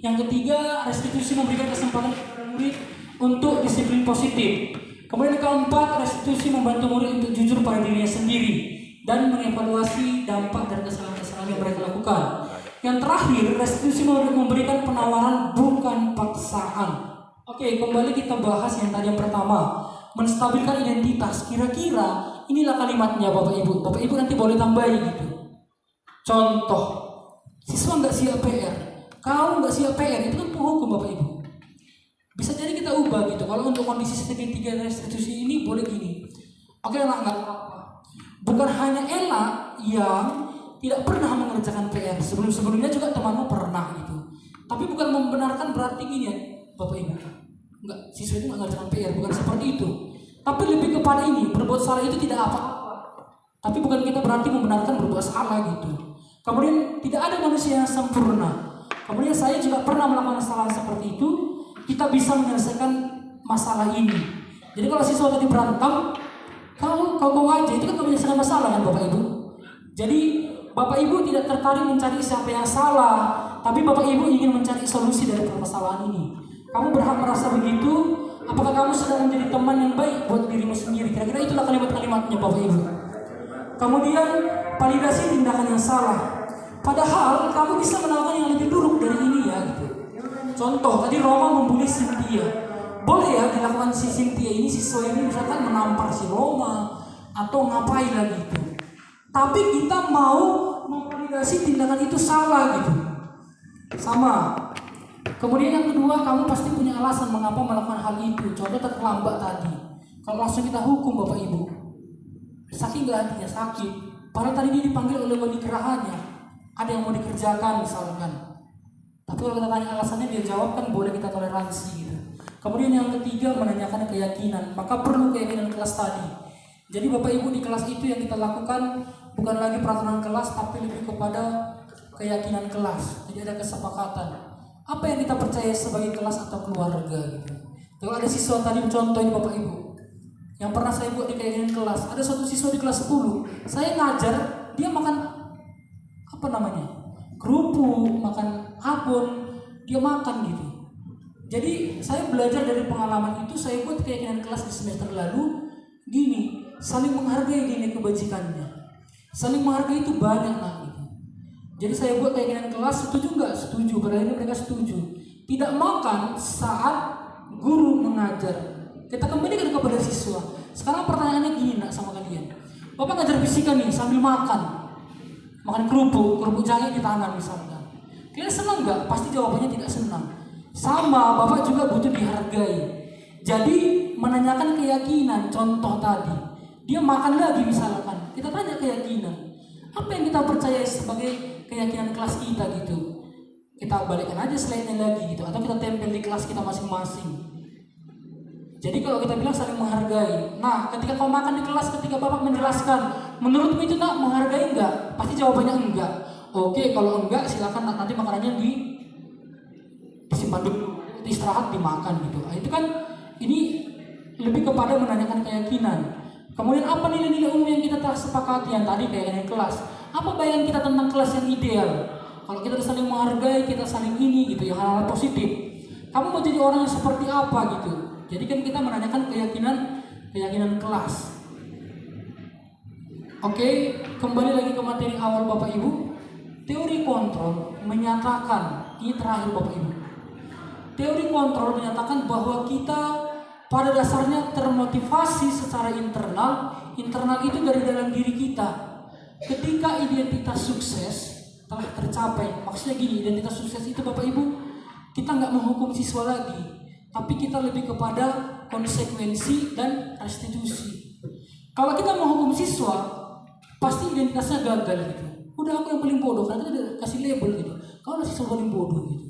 Yang ketiga, restitusi memberikan kesempatan kepada murid untuk disiplin positif. Kemudian keempat, restitusi membantu murid untuk jujur pada dirinya sendiri dan mengevaluasi dampak dari kesalahan-kesalahan yang mereka lakukan. Yang terakhir, restitusi memberikan penawaran bukan paksaan. Oke, kembali kita bahas yang tadi yang pertama, menstabilkan identitas. Kira-kira inilah kalimatnya Bapak Ibu. Bapak Ibu nanti boleh tambahin gitu. Contoh, siswa nggak siap PR, kau nggak siap PR, itu kan penghukum Bapak Ibu. Bisa jadi kita ubah gitu. Kalau untuk kondisi segitiga restitusi ini boleh gini. Oke, nggak apa-apa. Bukan hanya Ella yang tidak pernah mengerjakan PR. Sebelum-sebelumnya juga temanmu pernah gitu. Tapi bukan membenarkan berarti gini ya, Bapak Ibu. Enggak, siswa itu nggak mengerjakan PR, bukan seperti itu. Tapi lebih kepada ini, berbuat salah itu tidak apa-apa. Tapi bukan kita berarti membenarkan berbuat salah gitu. Kemudian tidak ada manusia yang sempurna. Kemudian saya juga pernah melakukan kesalahan seperti itu. Kita bisa menyelesaikan masalah ini. Jadi kalau siswa tadi berantem, kau aja itu kan menyelesaikan masalah kan Bapak Ibu. Jadi Bapak Ibu tidak tertarik mencari siapa yang salah, tapi Bapak Ibu ingin mencari solusi dari permasalahan ini. Kamu berhak merasa begitu. Apakah kamu sedang menjadi teman yang baik buat dirimu sendiri? Kira-kira itulah kalimat-kalimatnya Bapak Ibu. Kemudian validasi tindakan yang salah. Padahal kamu bisa melakukan yang lebih buruk dari ini ya gitu. Contoh, tadi Roma membuli Cynthia. Boleh ya dilakukan si Cynthia ini, siswa ini misalkan menampar si Roma atau ngapain lagi gitu. Tapi kita mau memvalidasi tindakan itu salah gitu. Sama. Kemudian yang kedua, kamu pasti punya alasan mengapa melakukan hal itu. Contoh terlambat tadi. Kalau langsung kita hukum Bapak Ibu, sakit nggak hatinya? Sakit. Padahal tadi dia dipanggil oleh wali gerahanya. Ada yang mau dikerjakan misalkan. Tapi kalau kita tanya alasannya, dia jawab kan boleh kita toleransi gitu. Kemudian yang ketiga, menanyakan keyakinan. Maka perlu keyakinan kelas tadi. Jadi Bapak Ibu di kelas itu yang kita lakukan bukan lagi peraturan kelas, tapi lebih kepada keyakinan kelas. Jadi ada kesepakatan. Apa yang kita percaya sebagai kelas atau keluarga gitu. Kalau ada siswa tadi contoh ini Bapak Ibu, yang pernah saya buat di keyakinan kelas, ada suatu siswa di kelas 10, saya ngajar, dia makan apa namanya? Kerupuk, makan abon, dia makan gitu. Jadi saya belajar dari pengalaman itu, saya buat keyakinan kelas di semester lalu gini, saling menghargai nilai kebajikannya. Saling menghargai itu banyak lah gitu. Jadi saya buat keyakinan kelas, setuju nggak? Setuju, berarti mereka setuju. Tidak makan saat guru mengajar. Kita kembalikan kepada siswa. Sekarang pertanyaannya gini nak sama kalian. Bapak ngajar fisika nih sambil makan kerupuk jahe di tangan misalnya. Kalian senang nggak? Pasti jawabannya tidak senang. Sama, Bapak juga butuh dihargai. Jadi menanyakan keyakinan, contoh tadi, dia makan lagi misalkan, kita tanya keyakinan, apa yang kita percaya sebagai keyakinan kelas kita gitu. Kita balikkan aja slide-nya lagi gitu, atau kita tempel di kelas kita masing-masing. Jadi kalau kita bilang saling menghargai, nah ketika kau makan di kelas, ketika Bapak menjelaskan, menurutmu itu nak menghargai enggak? Pasti jawabannya enggak. Oke, kalau enggak silakan nanti makanannya disimpan dulu, istirahat dimakan gitu. Nah, itu kan ini lebih kepada menanyakan keyakinan. Kemudian apa nilai-nilai umum yang kita telah sepakati yang tadi kayak kelas? Apa bayangan kita tentang kelas yang ideal? Kalau kita saling menghargai, kita saling ini gitu ya, hal-hal positif. Kamu mau jadi orang yang seperti apa gitu? Jadi kan kita menanyakan keyakinan kelas. Oke, kembali lagi ke materi awal Bapak Ibu. Teori kontrol menyatakan, ini terakhir Bapak Ibu. Teori kontrol menyatakan bahwa kita pada dasarnya termotivasi secara internal. Internal itu dari dalam diri kita. Ketika identitas sukses telah tercapai, maksudnya gini, identitas sukses itu Bapak Ibu, kita nggak menghukum siswa lagi, tapi kita lebih kepada konsekuensi dan restitusi. Kalau kita menghukum siswa, pasti identitasnya gagal gitu. Udah aku yang paling bodoh, karena kita kasih label gitu. Kau masih siswa paling bodoh gitu.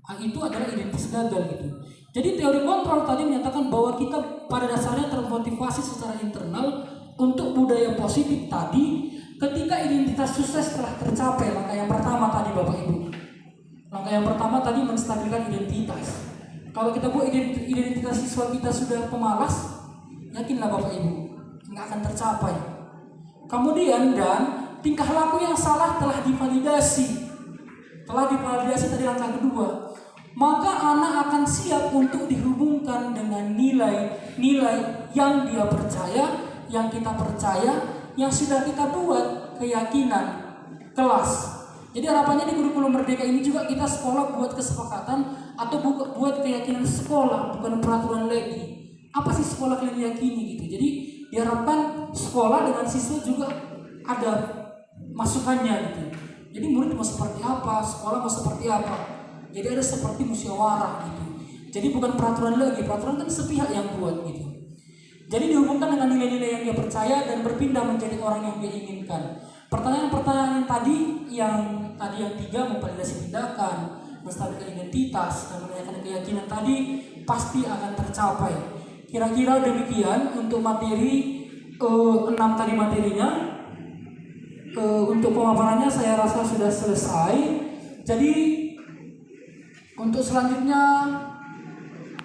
Nah, itu adalah identitas gagal gitu. Jadi teori kontrol tadi menyatakan bahwa kita pada dasarnya termotivasi secara internal untuk budaya positif tadi. Ketika identitas sukses telah tercapai, langkah yang pertama tadi Bapak Ibu. Langkah yang pertama tadi menstabilkan identitas. Kalau kita buat identitas siswa kita sudah pemalas, yakinlah Bapak Ibu, nggak akan tercapai. Kemudian dan tingkah laku yang salah telah divalidasi tadi langkah kedua. Maka anak akan siap untuk dihubungkan dengan nilai-nilai yang dia percaya, yang kita percaya, yang sudah kita buat keyakinan kelas. Jadi harapannya di kurikulum merdeka ini juga kita sekolah buat kesepakatan atau buat keyakinan sekolah, bukan peraturan lagi. Apa sih sekolah kalian yakini gitu. Jadi diharapkan sekolah dengan siswa juga ada masukannya gitu. Jadi murid mau seperti apa, sekolah mau seperti apa. Jadi ada seperti musyawarah gitu. Jadi bukan peraturan lagi, peraturan kan sepihak yang buat gitu. Jadi dihubungkan dengan nilai-nilai yang dia percaya dan berpindah menjadi orang yang dia inginkan. Pertanyaan-pertanyaan yang tiga, memvalidasi tindakan, menstabilkan identitas, dan menanyakan keyakinan tadi pasti akan tercapai. Kira-kira demikian untuk materi 6 tadi materinya. Untuk pemaparannya saya rasa sudah selesai. Jadi untuk selanjutnya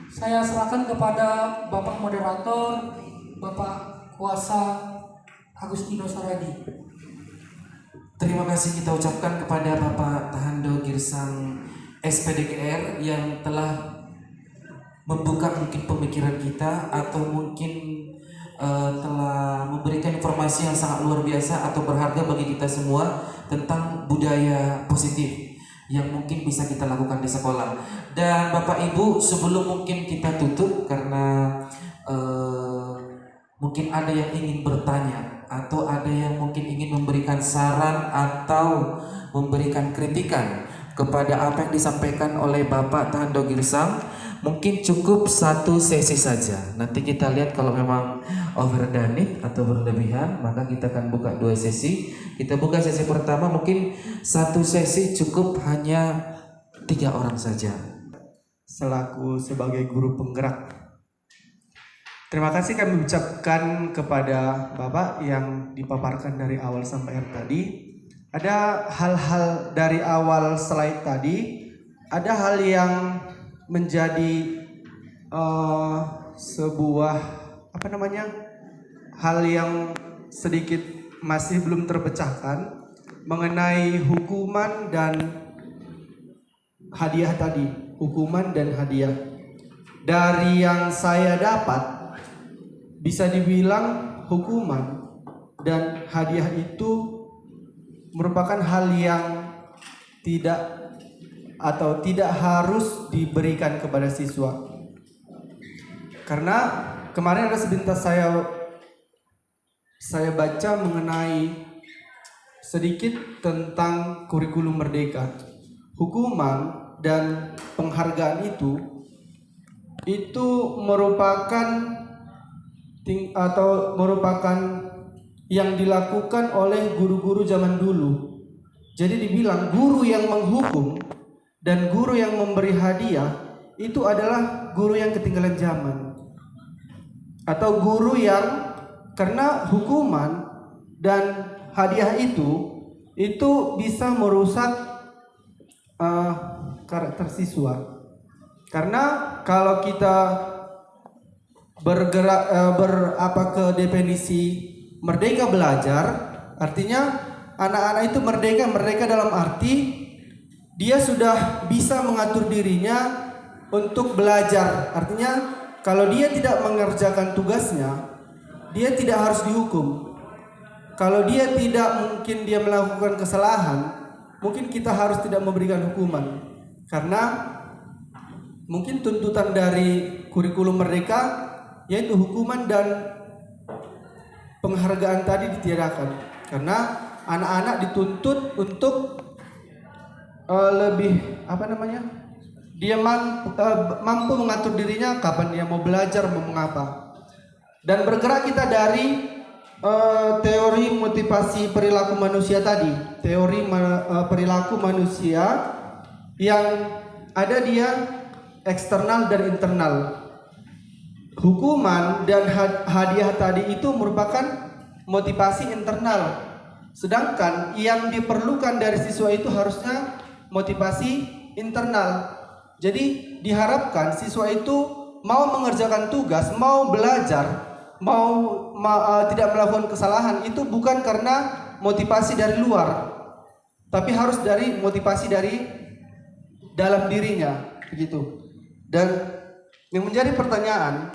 saya serahkan kepada Bapak Moderator, Bapak Kuasa Agustino Saradi.
Terima kasih kita ucapkan kepada Bapak Tahando Girsang SPDGR yang telah membuka mungkin pemikiran kita atau mungkin telah memberikan informasi yang sangat luar biasa atau berharga bagi kita semua tentang budaya positif yang mungkin bisa kita lakukan di sekolah. Dan Bapak Ibu, sebelum mungkin kita tutup karena mungkin ada yang ingin bertanya atau ada yang mungkin ingin memberikan saran atau memberikan kritikan kepada apa yang disampaikan oleh Bapak Tahando Girsang, mungkin cukup satu sesi saja. Nanti kita lihat kalau memang overdone it atau berlebihan, maka kita akan buka 2 sesi. Kita buka sesi pertama, mungkin satu sesi cukup hanya 3 orang saja.
Selaku sebagai guru penggerak, terima kasih kami ucapkan kepada Bapak yang dipaparkan dari awal sampai akhir tadi. Ada hal-hal dari awal slide tadi, ada hal yang menjadi sebuah hal yang sedikit masih belum terpecahkan mengenai hukuman dan hadiah tadi. Hukuman dan hadiah. Dari yang saya dapat, bisa dibilang hukuman dan hadiah itu merupakan hal yang tidak harus diberikan kepada siswa. Karena kemarin ada sepintas saya baca mengenai sedikit tentang kurikulum merdeka. Hukuman dan penghargaan itu merupakan yang dilakukan oleh guru-guru zaman dulu. Jadi dibilang guru yang menghukum dan guru yang memberi hadiah itu adalah guru yang ketinggalan zaman, atau guru yang karena hukuman dan hadiah itu bisa merusak karakter siswa. Karena kalau kita bergerak ke definisi merdeka belajar, artinya anak-anak itu merdeka dalam arti dia sudah bisa mengatur dirinya untuk belajar. Artinya kalau dia tidak mengerjakan tugasnya, dia tidak harus dihukum. Kalau dia mungkin dia melakukan kesalahan, mungkin kita harus tidak memberikan hukuman. Karena mungkin tuntutan dari kurikulum merdeka yaitu hukuman dan penghargaan tadi ditiadakan. Karena anak-anak dituntut untuk dia mampu mengatur dirinya kapan dia mau belajar, mau mengapa. Dan bergerak kita dari teori motivasi perilaku manusia tadi, teori perilaku manusia yang ada dia eksternal dan internal. Hukuman dan hadiah tadi itu merupakan motivasi internal, sedangkan yang diperlukan dari siswa itu harusnya motivasi internal. Jadi diharapkan siswa itu mau mengerjakan tugas, mau belajar, tidak melakukan kesalahan itu bukan karena motivasi dari luar, tapi harus dari motivasi dari dalam dirinya, begitu. Dan yang menjadi pertanyaan,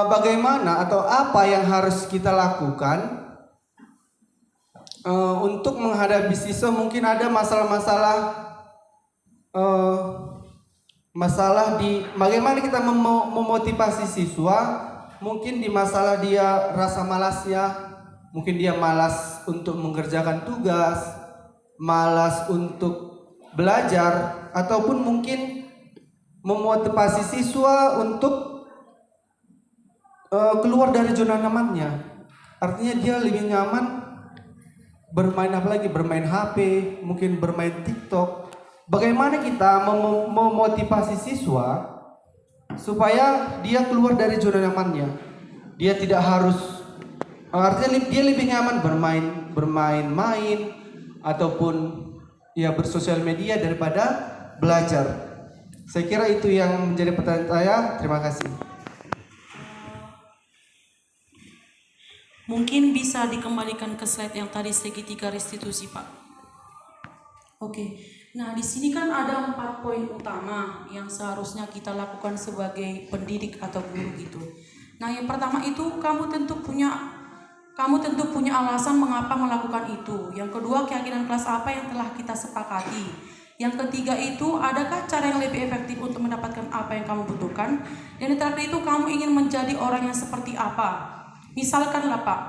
bagaimana atau apa yang harus kita lakukan untuk menghadapi siswa? Mungkin ada masalah di bagaimana kita memotivasi siswa. Mungkin di masalah dia rasa malasnya, mungkin dia malas untuk mengerjakan tugas, malas untuk belajar, ataupun mungkin memotivasi siswa untuk keluar dari zona nyamannya. Artinya dia lebih nyaman bermain bermain HP, mungkin bermain TikTok. Bagaimana kita memotivasi siswa supaya dia keluar dari zona nyamannya? Dia tidak harus, artinya dia lebih nyaman bermain ataupun ya bersosial media daripada belajar. Saya kira itu yang menjadi pertanyaan saya. Terima kasih.
Mungkin bisa dikembalikan ke slide yang tadi segitiga restitusi, Pak. Oke. Nah, di sini kan ada 4 poin utama yang seharusnya kita lakukan sebagai pendidik atau guru gitu. Nah, yang pertama itu kamu tentu punya alasan mengapa melakukan itu. Yang kedua, keyakinan kelas apa yang telah kita sepakati. Yang ketiga itu, adakah cara yang lebih efektif untuk mendapatkan apa yang kamu butuhkan. Dan yang terakhir itu, kamu ingin menjadi orang yang seperti apa. Misalkanlah Pak,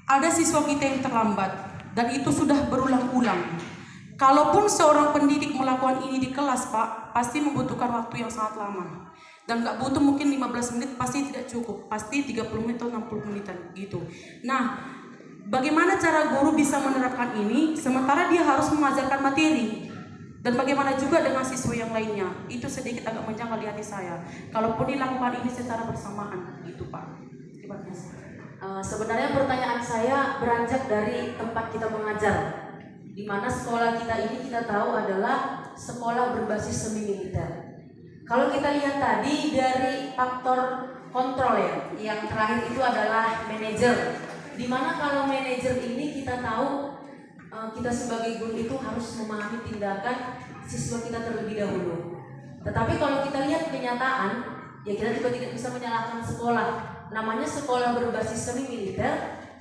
ada siswa kita yang terlambat dan itu sudah berulang-ulang. Kalaupun seorang pendidik melakukan ini di kelas Pak, pasti membutuhkan waktu yang sangat lama. Dan gak butuh mungkin 15 menit, pasti tidak cukup. Pasti 30 menit atau 60 menitan gitu. Nah, bagaimana cara guru bisa menerapkan ini sementara dia harus mengajarkan materi? Dan bagaimana juga dengan siswa yang lainnya? Itu sedikit agak menjanggal di hati saya. Kalaupun dilakukan ini secara bersamaan gitu Pak. Terima kasih.
Sebenarnya pertanyaan saya beranjak dari tempat kita mengajar, di mana sekolah kita ini kita tahu adalah sekolah berbasis semi militer. Kalau kita lihat tadi dari faktor kontrol ya, yang terakhir itu adalah manajer, di mana kalau manajer ini kita tahu kita sebagai guru itu harus memahami tindakan siswa kita terlebih dahulu. Tetapi kalau kita lihat kenyataan, ya kita juga tidak bisa menyalahkan sekolah. Namanya sekolah berbasis semi militer,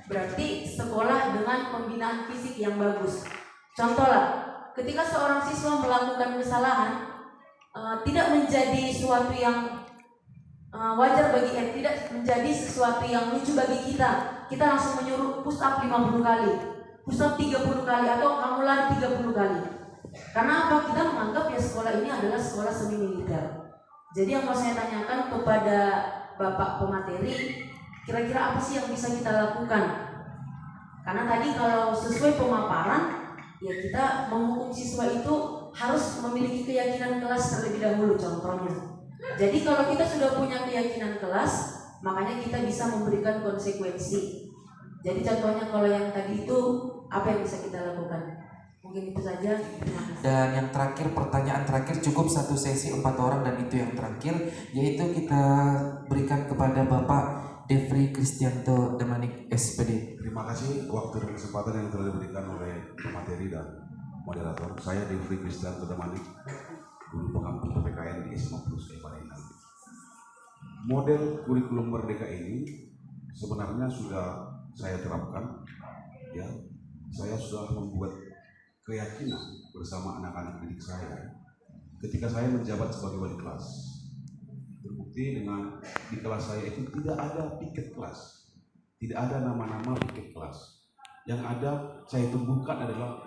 berarti sekolah dengan pembinaan fisik yang bagus. Contoh lah, ketika seorang siswa melakukan kesalahan, tidak menjadi sesuatu yang wajar bagi tidak menjadi sesuatu yang lucu bagi kita langsung menyuruh push up 50 kali, push up 30 kali, atau kamu lari 30 kali. Karena apa? Kita menganggap ya sekolah ini adalah sekolah semi militer. Jadi yang mau saya tanyakan kepada Bapak pemateri, kira-kira apa sih yang bisa kita lakukan? Karena tadi kalau sesuai pemaparan, ya kita menghukum siswa itu harus memiliki keyakinan kelas terlebih dahulu contohnya. Jadi kalau kita sudah punya keyakinan kelas, makanya kita bisa memberikan konsekuensi. Jadi contohnya kalau yang tadi itu apa yang bisa kita lakukan? Mungkin itu saja. Terima kasih.
Dan yang terakhir, pertanyaan terakhir, cukup satu sesi 4 orang dan itu yang terakhir, yaitu kita berikan kepada Bapak Devri Kristianto Damanik SPD.
Terima kasih waktu dan kesempatan yang telah diberikan oleh pemateri dan moderator. Saya Devri Kristianto Damanik, guru pengampu PPKN di SMA Plus Eparina. Model kurikulum merdeka ini sebenarnya sudah saya terapkan, ya. Saya sudah membuat keyakinan bersama anak-anak didik saya ketika saya menjabat sebagai wali kelas. Terbukti dengan di kelas saya itu tidak ada piket kelas, tidak ada nama-nama piket kelas. Yang ada saya tumbuhkan adalah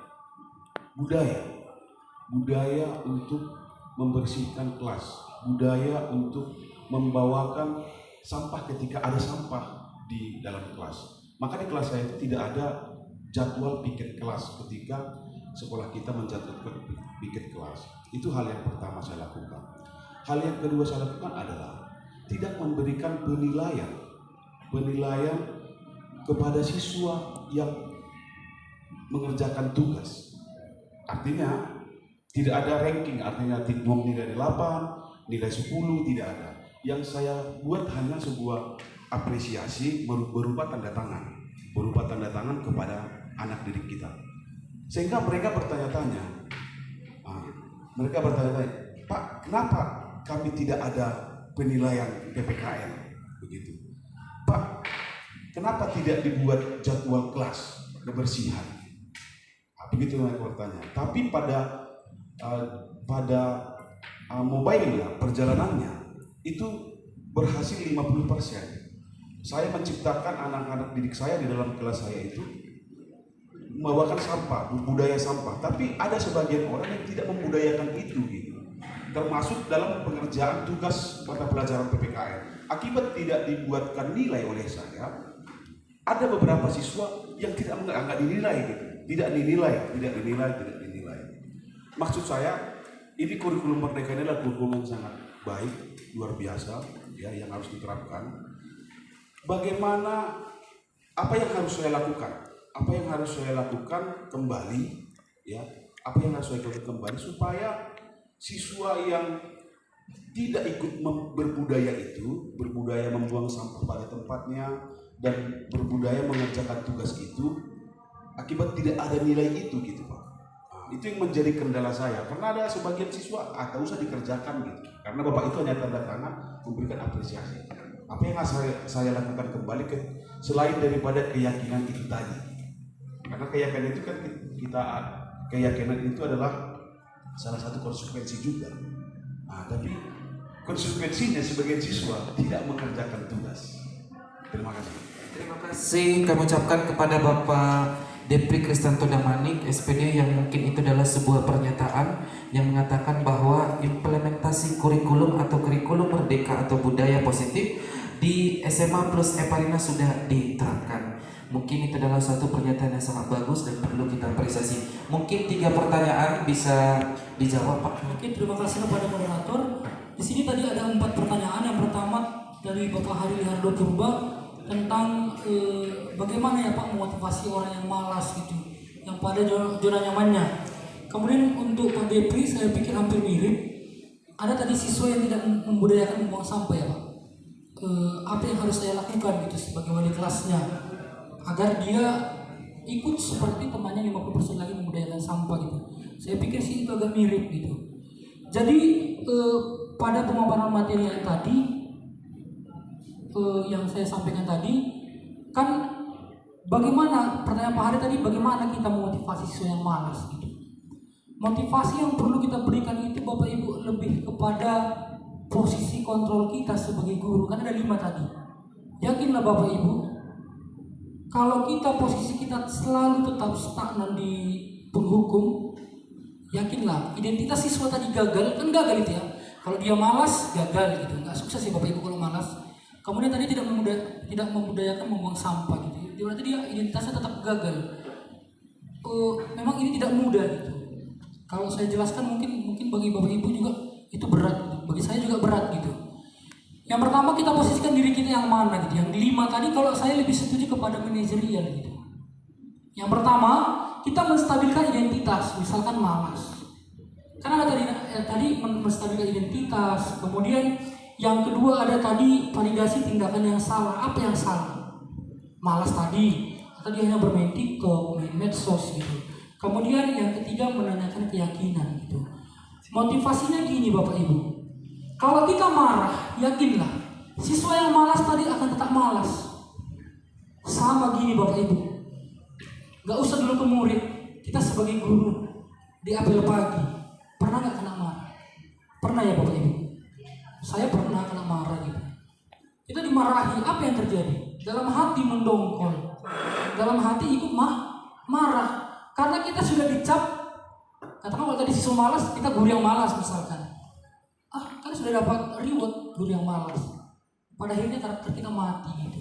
budaya untuk membersihkan kelas, budaya untuk membawakan sampah ketika ada sampah di dalam kelas. Maka di kelas saya itu tidak ada jadwal piket kelas ketika sekolah kita menjadwalkan piket kelas. Itu hal yang pertama saya lakukan. Hal yang kedua saya lakukan adalah tidak memberikan penilaian kepada siswa yang mengerjakan tugas. Artinya tidak ada ranking, artinya nilai 8, nilai 10, tidak ada. Yang saya buat hanya sebuah apresiasi berupa tanda tangan kepada anak didik kita. Sehingga mereka bertanya-tanya, Pak, kenapa kami tidak ada penilaian PPKN? Begitu. Pak, kenapa tidak dibuat jadwal kelas kebersihan? Begitu mereka bertanya. Tapi pada mobile perjalanannya itu berhasil 50%. Saya menciptakan anak-anak didik saya di dalam kelas saya itu membawakan sampah, budaya sampah. Tapi ada sebagian orang yang tidak membudayakan itu gitu. Termasuk dalam pengerjaan tugas mata pelajaran PPKN. Akibat tidak dibuatkan nilai oleh saya, ada beberapa siswa yang tidak dinilai gitu. Tidak dinilai. Maksud saya, ini kurikulum merdeka ini adalah kurikulum yang sangat baik, luar biasa, ya, yang harus diterapkan. Bagaimana, apa yang harus saya lakukan? Apa yang harus saya lakukan kembali, ya? Apa yang harus saya lakukan kembali supaya siswa yang tidak ikut berbudaya itu, berbudaya membuang sampah pada tempatnya dan berbudaya mengerjakan tugas itu, akibat tidak ada nilai itu gitu, Pak. Itu yang menjadi kendala saya, karena ada sebagian siswa tak usah dikerjakan gitu, karena Bapak itu hanya tanda tangan memberikan apresiasi. Apa yang saya lakukan kembali selain daripada keyakinan itu tadi, karena keyakinan itu kan keyakinan itu adalah salah satu konsekuensi juga. Tapi konsekuensinya sebagian siswa tidak mengerjakan tugas. Terima kasih.
Terima kasih kami ucapkan kepada Bapak Devri Kristianto Damanik SPD, yang mungkin itu adalah sebuah pernyataan yang mengatakan bahwa implementasi kurikulum atau kurikulum merdeka atau budaya positif di SMA Plus Eparina sudah diterapkan. Mungkin itu adalah suatu pernyataan yang sangat bagus dan perlu kita apresiasi. Mungkin 3 pertanyaan bisa dijawab, Pak.
Oke, terima kasih kepada moderator. Di sini tadi ada 4 pertanyaan. Yang pertama dari Bapak Hari Lihardo Purba tentang bagaimana ya Pak memotivasi orang yang malas gitu, yang pada zona nyamannya. Kemudian untuk Pak Devri saya pikir hampir mirip. Ada tadi siswa yang tidak membudayakan membuang sampah ya Pak. Apa yang harus saya lakukan gitu sebagai wali kelasnya agar dia ikut seperti temannya 50% lagi membudayakan sampah gitu. Saya pikir sih itu agak mirip gitu. Jadi pada pemaparan materi yang tadi yang saya sampaikan tadi kan bagaimana, pertanyaan Pak Hari tadi, bagaimana kita memotivasi siswa yang malas gitu. Motivasi yang perlu kita berikan itu Bapak Ibu lebih kepada posisi kontrol kita sebagai guru, kan ada 5 tadi. Yakinlah Bapak Ibu, kalau kita posisi kita selalu tetap stagnan di penghukum, yakinlah identitas siswa tadi gagal, kan gagal itu ya. Kalau dia malas, gagal gitu, nggak sukses ya Bapak Ibu kalau malas. Kemudian tadi tidak membudayakan membuang sampah gitu. Berarti dia identitasnya tetap gagal. Memang ini tidak mudah gitu. Kalau saya jelaskan mungkin bagi Bapak Ibu juga itu berat gitu. Bagi saya juga berat gitu. Yang pertama kita posisikan diri kita yang mana gitu. Yang 5 tadi kalau saya lebih setuju kepada manajerial gitu. Yang pertama kita menstabilkan identitas, misalkan malas. Karena ada tadi menstabilkan identitas. Kemudian yang kedua ada tadi validasi tindakan yang salah. Apa yang salah? Malas tadi, atau dia hanya bermain TikTok, main medsos gitu. Kemudian yang ketiga menanyakan keyakinan gitu. Motivasinya gini Bapak Ibu. Kalau kita marah, yakinlah siswa yang malas tadi akan tetap malas. Sama gini Bapak Ibu. Gak usah dulu ke murid, kita sebagai guru di apel pagi pernah gak kena marah? Pernah ya Bapak Ibu? Saya pernah kena marah gitu. Kita dimarahi, apa yang terjadi? Dalam hati mendongkol, dalam hati ikut marah. Karena kita sudah dicap, katakan kalau tadi siswa malas, kita guru yang malas misalkan. Kan sudah dapat reward guru yang malas. Pada akhirnya karakter kita mati gitu.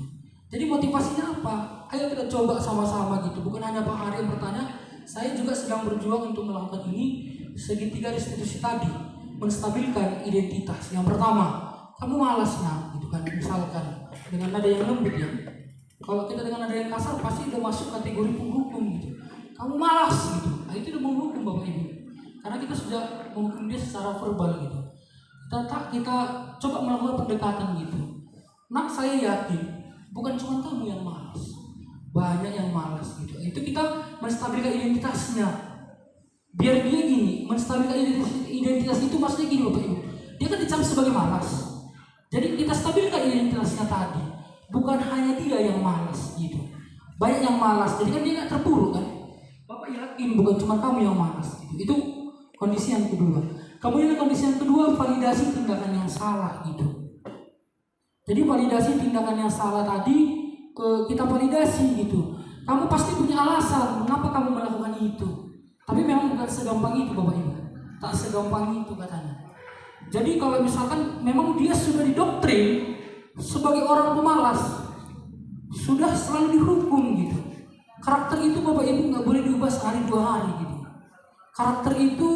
Jadi motivasinya apa? Ayo kita coba sama-sama gitu. Bukan hanya Pak Ari yang bertanya, saya juga sedang berjuang untuk melakukan ini. Segitiga restitusi tadi, menstabilkan identitas. Yang pertama, kamu malas nak, gitu kan? Misalkan dengan nada yang lembut ya. Kalau kita dengan nada yang kasar pasti udah masuk kategori penghukum gitu. Kamu malas gitu. Nah, itu udah menghukum Bapak Ibu. Karena kita sudah menghukum dia secara verbal gitu. Kita coba melakukan pendekatan gitu. Nak, saya yakin bukan cuma kamu yang malas, banyak yang malas gitu. Itu kita menstabilkan identitasnya. Biar dia gini, menstabilkan identitas itu maksudnya gini Bapak Ibu. Dia kan dicap sebagai malas. Jadi kita stabilkan identitasnya tadi. Bukan hanya dia yang malas gitu. Banyak yang malas, jadi kan dia gak terpuruk kan. Bapak yakin bukan cuma kamu yang malas gitu. Itu kondisi yang kedua. Kemudian kondisi yang kedua, validasi tindakan yang salah gitu. Jadi validasi tindakan yang salah tadi kita validasi gitu. Kamu pasti punya alasan mengapa kamu melakukan itu. Tapi memang bukan segampang itu Bapak Ibu. Tak segampang itu katanya. Jadi kalau misalkan memang dia sudah didoktrin sebagai orang pemalas, sudah selalu dihukum gitu. Karakter itu Bapak Ibu nggak boleh diubah sehari 2 hari gitu. Karakter itu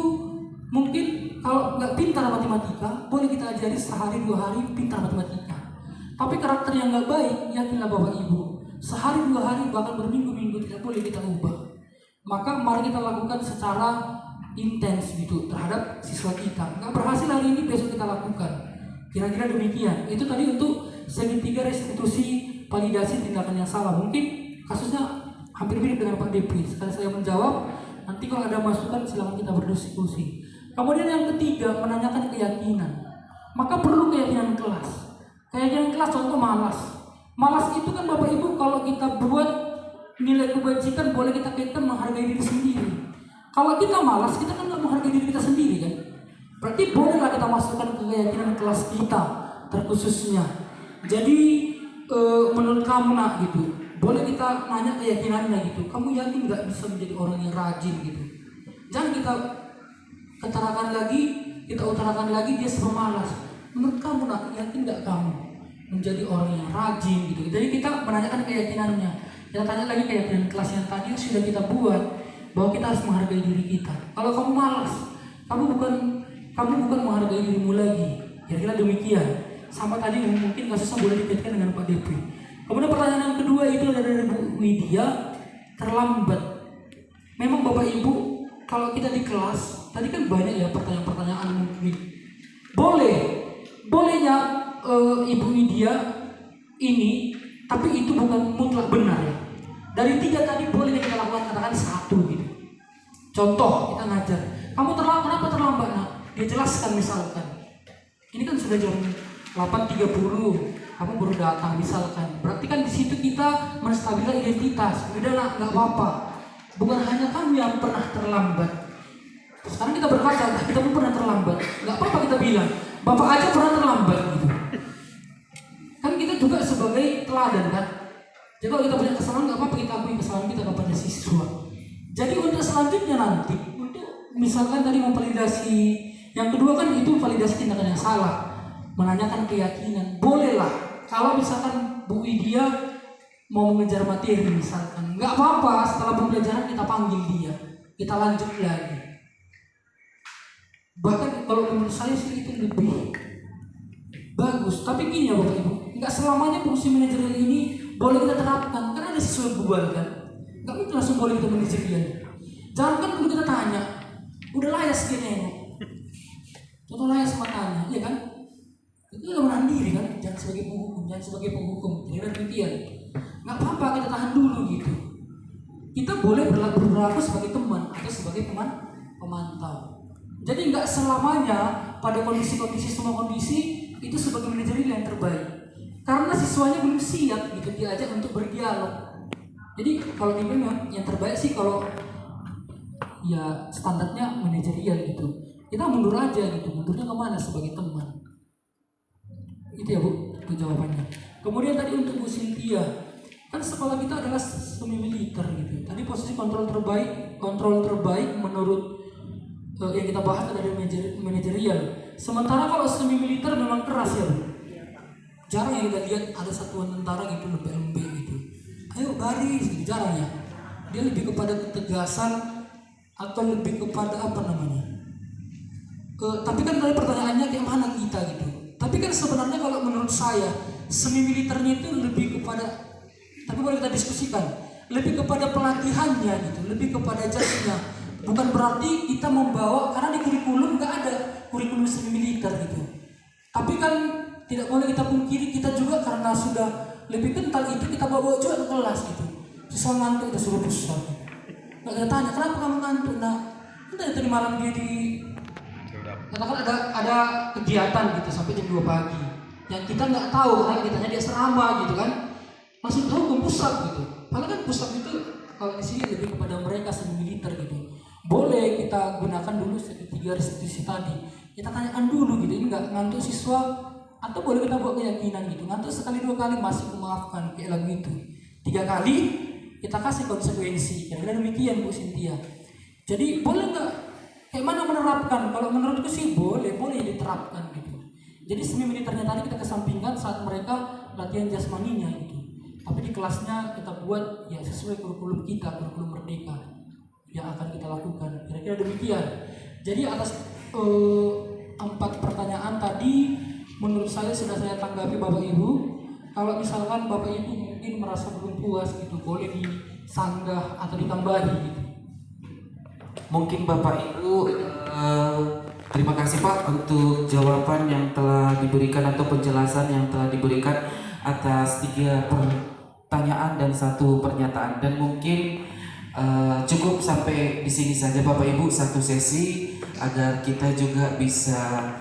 mungkin kalau nggak pintar matematika, boleh kita ajari sehari 2 hari pintar matematika. Tapi karakter yang nggak baik, yakinlah Bapak Ibu, sehari 2 hari bahkan berminggu-minggu tidak boleh kita ubah. Maka mari kita lakukan secara intens gitu terhadap siswa kita. Nggak berhasil hari ini, besok kita lakukan. Kira-kira demikian. Itu tadi untuk segitiga restitusi validasi tindakan yang salah. Mungkin kasusnya hampir mirip dengan Pak Depri. Sekali saya menjawab, nanti kalau ada masukan silakan kita berdiskusi. Kemudian yang ketiga, menanyakan keyakinan. Maka perlu keyakinan kelas. Keyakinan kelas contoh malas. Malas itu kan Bapak Ibu kalau kita buat nilai kebajikan boleh kita kaitkan menghargai diri sendiri. Kalau kita malas, kita kan nggak menghargai diri kita sendiri kan. Berarti bolehlah kita masukkan ke keyakinan kelas kita terkhususnya. Jadi menurut kamu nak gitu, boleh kita nanya keyakinannya gitu. Kamu yakin nggak bisa menjadi orang yang rajin gitu? Jangan kita utarakan lagi dia semalas. Menurut kamu nak, yakin nggak kamu menjadi orang yang rajin gitu? Jadi kita menanyakan keyakinannya. Kita tanya lagi keyakinan kelas yang tadi yang sudah kita buat bahwa kita harus menghargai diri kita. Kalau kamu malas, kamu bukan menghargai dirimu lagi. Kira-kira demikian. Sama tadi mungkin kasusnya boleh dikaitkan dengan Pak Depri. Kemudian pertanyaan yang kedua itu dari Bu Widya, terlambat. Memang Bapak Ibu, kalau kita di kelas, tadi kan banyak ya pertanyaan-pertanyaan mungkin. Bolehnya Ibu Widya ini, tapi itu bukan mutlak benar ya. Dari 3 tadi boleh kita lakukan katakan 1 gitu. Contoh kita ngajar, kamu kenapa terlambat nak? Dia jelaskan misalkan, ini kan sudah jam 8.30, kamu baru datang misalkan. Berarti kan di situ kita menstabilkan identitas. Udah nak, nggak apa-apa. Bukan hanya kamu yang pernah terlambat. Sekarang kita berkaca, kita pun pernah terlambat. Nggak apa-apa kita bilang, Bapak aja pernah terlambat gitu. Kan kita juga sebagai teladan kan. Jadi kalau kita punya kesalahan nggak apa-apa kita akui kesalahan kita kepada siswa. Jadi untuk selanjutnya nanti untuk misalkan tadi memvalidasi, yang kedua kan itu validasi tindakan yang salah, menanyakan keyakinan, bolehlah. Kalau misalkan Bu Widya mau mengejar materi misalkan, nggak apa-apa, setelah pembelajaran kita panggil dia, kita lanjut lagi. Bahkan kalau menurut saya sih itu lebih bagus. Tapi gini ya Bapak Ibu, nggak selamanya fungsi manajerial ini boleh kita terapkan, karena ada siswa bubar kan, nggak mungkin langsung boleh kita manajerial. Jangan kan perlu kita tanya, udah layas dia nengok, contoh layas matanya, ya kan? Itu udah menahan diri kan, jangan sebagai penghukum, kira demikian. Nggak apa-apa, kita tahan dulu gitu. Kita boleh berlaku sebagai teman atau sebagai pemantau. Jadi nggak selamanya pada semua kondisi itu sebagai manajerial yang terbaik. Karena siswanya belum siap gitu diajak untuk berdialog. Jadi kalau memang yang terbaik sih kalau ya standarnya manajerial gitu. Kita mundur aja gitu, mundurnya kemana sebagai teman. Itu ya Bu, itu jawabannya. Kemudian tadi untuk Bu Cynthia, kan sekolah kita adalah semi militer gitu. Tadi posisi kontrol terbaik menurut yang kita bahas adalah manajerial. Sementara kalau semi militer memang keras ya Bu. Jarang ya kita lihat ada satuan tentara gitu LPMB gitu. Ayo baris gitu, jarang ya. Dia lebih kepada ketegasan atau lebih kepada apa namanya? Tapi kan dari pertanyaannya kayak mana kita gitu. Tapi kan sebenarnya kalau menurut saya semi militernya itu lebih kepada, tapi boleh kita diskusikan, lebih kepada pelatihannya gitu, lebih kepada jasnya. Bukan berarti kita membawa, karena di kurikulum nggak ada kurikulum semi militer gitu. Tapi kan tidak boleh kita pungkiri, kita juga karena sudah lebih kental itu kita bawa juga ke kelas gitu. Siswa ngantuk kita suruh pusat. Nggak kita tanya kenapa kamu ngantuk? Nah, kita tadi malam dia di katakan ada kegiatan gitu sampai jam 2 pagi yang kita nggak tahu karena kita tanya di asrama gitu kan, masih tahu ke pusat gitu. Padahal kan pusat itu kalau di sini lebih kepada mereka semi militer gitu. Boleh kita gunakan dulu tiga restitusi tadi. Kita tanyakan dulu gitu, ini nggak ngantuk siswa atau boleh kita buat keyakinan gitu. Ngantuk sekali 2 kali masih memaafkan kayak lagu itu. 3 kali kita kasih konsekuensi. Kira-kira demikian Bu Cynthia. Jadi boleh nggak? Kayak mana menerapkan? Kalau menurutku sih boleh diterapkan gitu. Jadi semi militernya tadi kita kesampingkan saat mereka latihan jasmaninya gitu. Tapi di kelasnya kita buat ya sesuai kurikulum kita, kurikulum merdeka yang akan kita lakukan. Kira-kira demikian. Jadi atas 4 pertanyaan tadi menurut saya sudah saya tanggapi Bapak Ibu. Kalau misalkan Bapak Ibu mungkin merasa belum puas gitu, boleh disanggah atau ditambahi gitu.
Mungkin Bapak Ibu terima kasih Pak untuk jawaban yang telah diberikan atau penjelasan yang telah diberikan atas 3 pertanyaan dan 1 pernyataan. Dan mungkin cukup sampai di sini saja Bapak Ibu, satu sesi agar kita juga bisa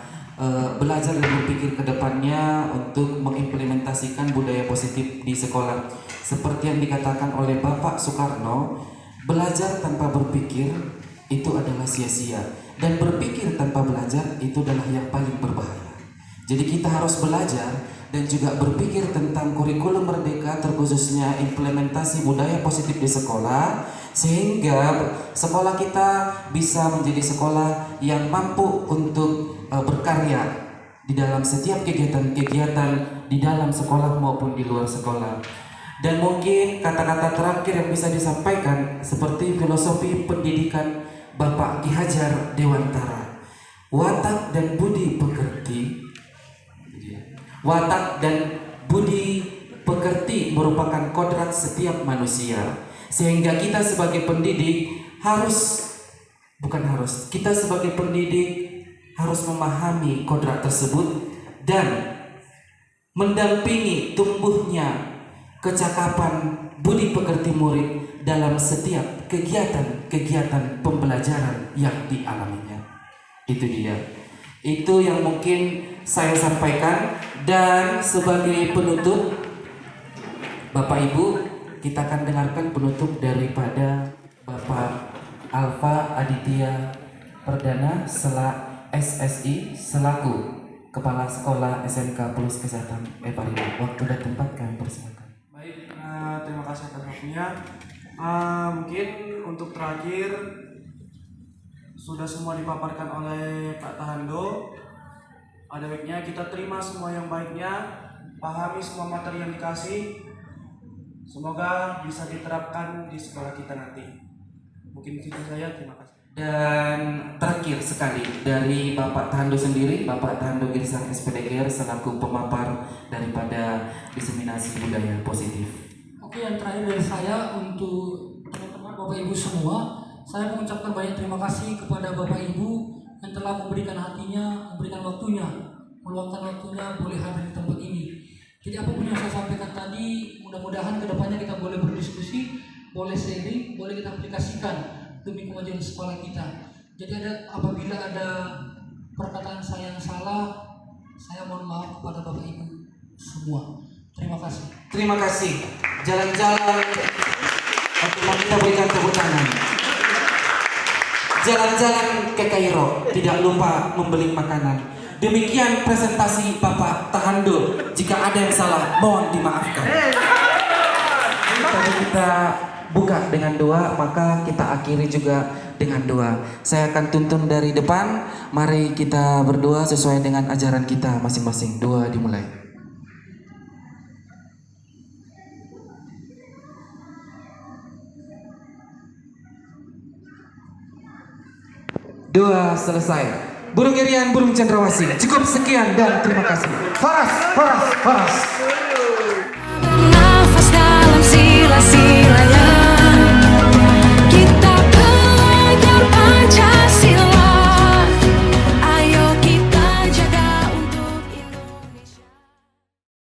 belajar dan berpikir ke depannya untuk mengimplementasikan budaya positif di sekolah. Seperti yang dikatakan oleh Bapak Soekarno, belajar tanpa berpikir itu adalah sia-sia, dan berpikir tanpa belajar itu adalah yang paling berbahaya. Jadi kita harus belajar dan juga berpikir tentang kurikulum merdeka, terkhususnya implementasi budaya positif di sekolah, sehingga sekolah kita bisa menjadi sekolah yang mampu untuk berkarya di dalam setiap kegiatan-kegiatan di dalam sekolah maupun di luar sekolah. Dan mungkin kata-kata terakhir yang bisa disampaikan seperti filosofi pendidikan Bapak Ki Hajar Dewantara, watak dan budi pekerti merupakan kodrat setiap manusia, sehingga kita sebagai pendidik kita sebagai pendidik harus memahami kodrat tersebut dan mendampingi tumbuhnya kecakapan budi pekerti murid dalam setiap kegiatan pembelajaran yang dialaminya. Itu dia. Itu yang mungkin saya sampaikan. Dan sebagai penutup, Bapak Ibu, kita akan dengarkan penutup daripada Bapak Alfa Aditya Perdana SSI selaku Kepala Sekolah SMK Plus Kesehatan Eparimu. Waktu dan tempat kami persilakan.
Baik, terima kasih atas waktunya. Mungkin untuk terakhir sudah semua dipaparkan oleh Pak Tahando. Ada baiknya kita terima semua yang baiknya, pahami semua materi yang dikasih. Semoga bisa diterapkan di sekolah kita nanti. Mungkin itu saya, terima kasih.
Dan terakhir sekali dari Bapak Tahando sendiri, Bapak Tahando Girsang SPDGR selaku pemapar daripada diseminasi budaya positif.
Oke, yang terakhir dari saya untuk teman-teman Bapak Ibu semua, saya mengucapkan banyak terima kasih kepada Bapak Ibu yang telah memberikan hatinya, memberikan waktunya, meluangkan waktunya boleh hadir di tempat ini. Jadi apapun yang saya sampaikan tadi, mudah-mudahan kedepannya kita boleh berdiskusi, boleh sharing, boleh kita aplikasikan demi kemajuan sekolah kita. Jadi apabila ada perkataan saya yang salah, saya mohon maaf kepada Bapak Ibu semua. Terima kasih.
Terima kasih. Jalan-jalan, kita berikan tepuk tangan. Jalan-jalan ke Kairo, tidak lupa membeli makanan. Demikian presentasi Bapak Tahando. Jika ada yang salah, mohon dimaafkan. Tadi kita buka dengan doa, maka kita akhiri juga dengan doa. Saya akan tuntun dari depan. Mari kita berdoa sesuai dengan ajaran kita masing-masing. Doa dimulai. Doa selesai. Burung irian, burung cendrawasih. Cukup sekian dan terima kasih. Faras, faras, faras.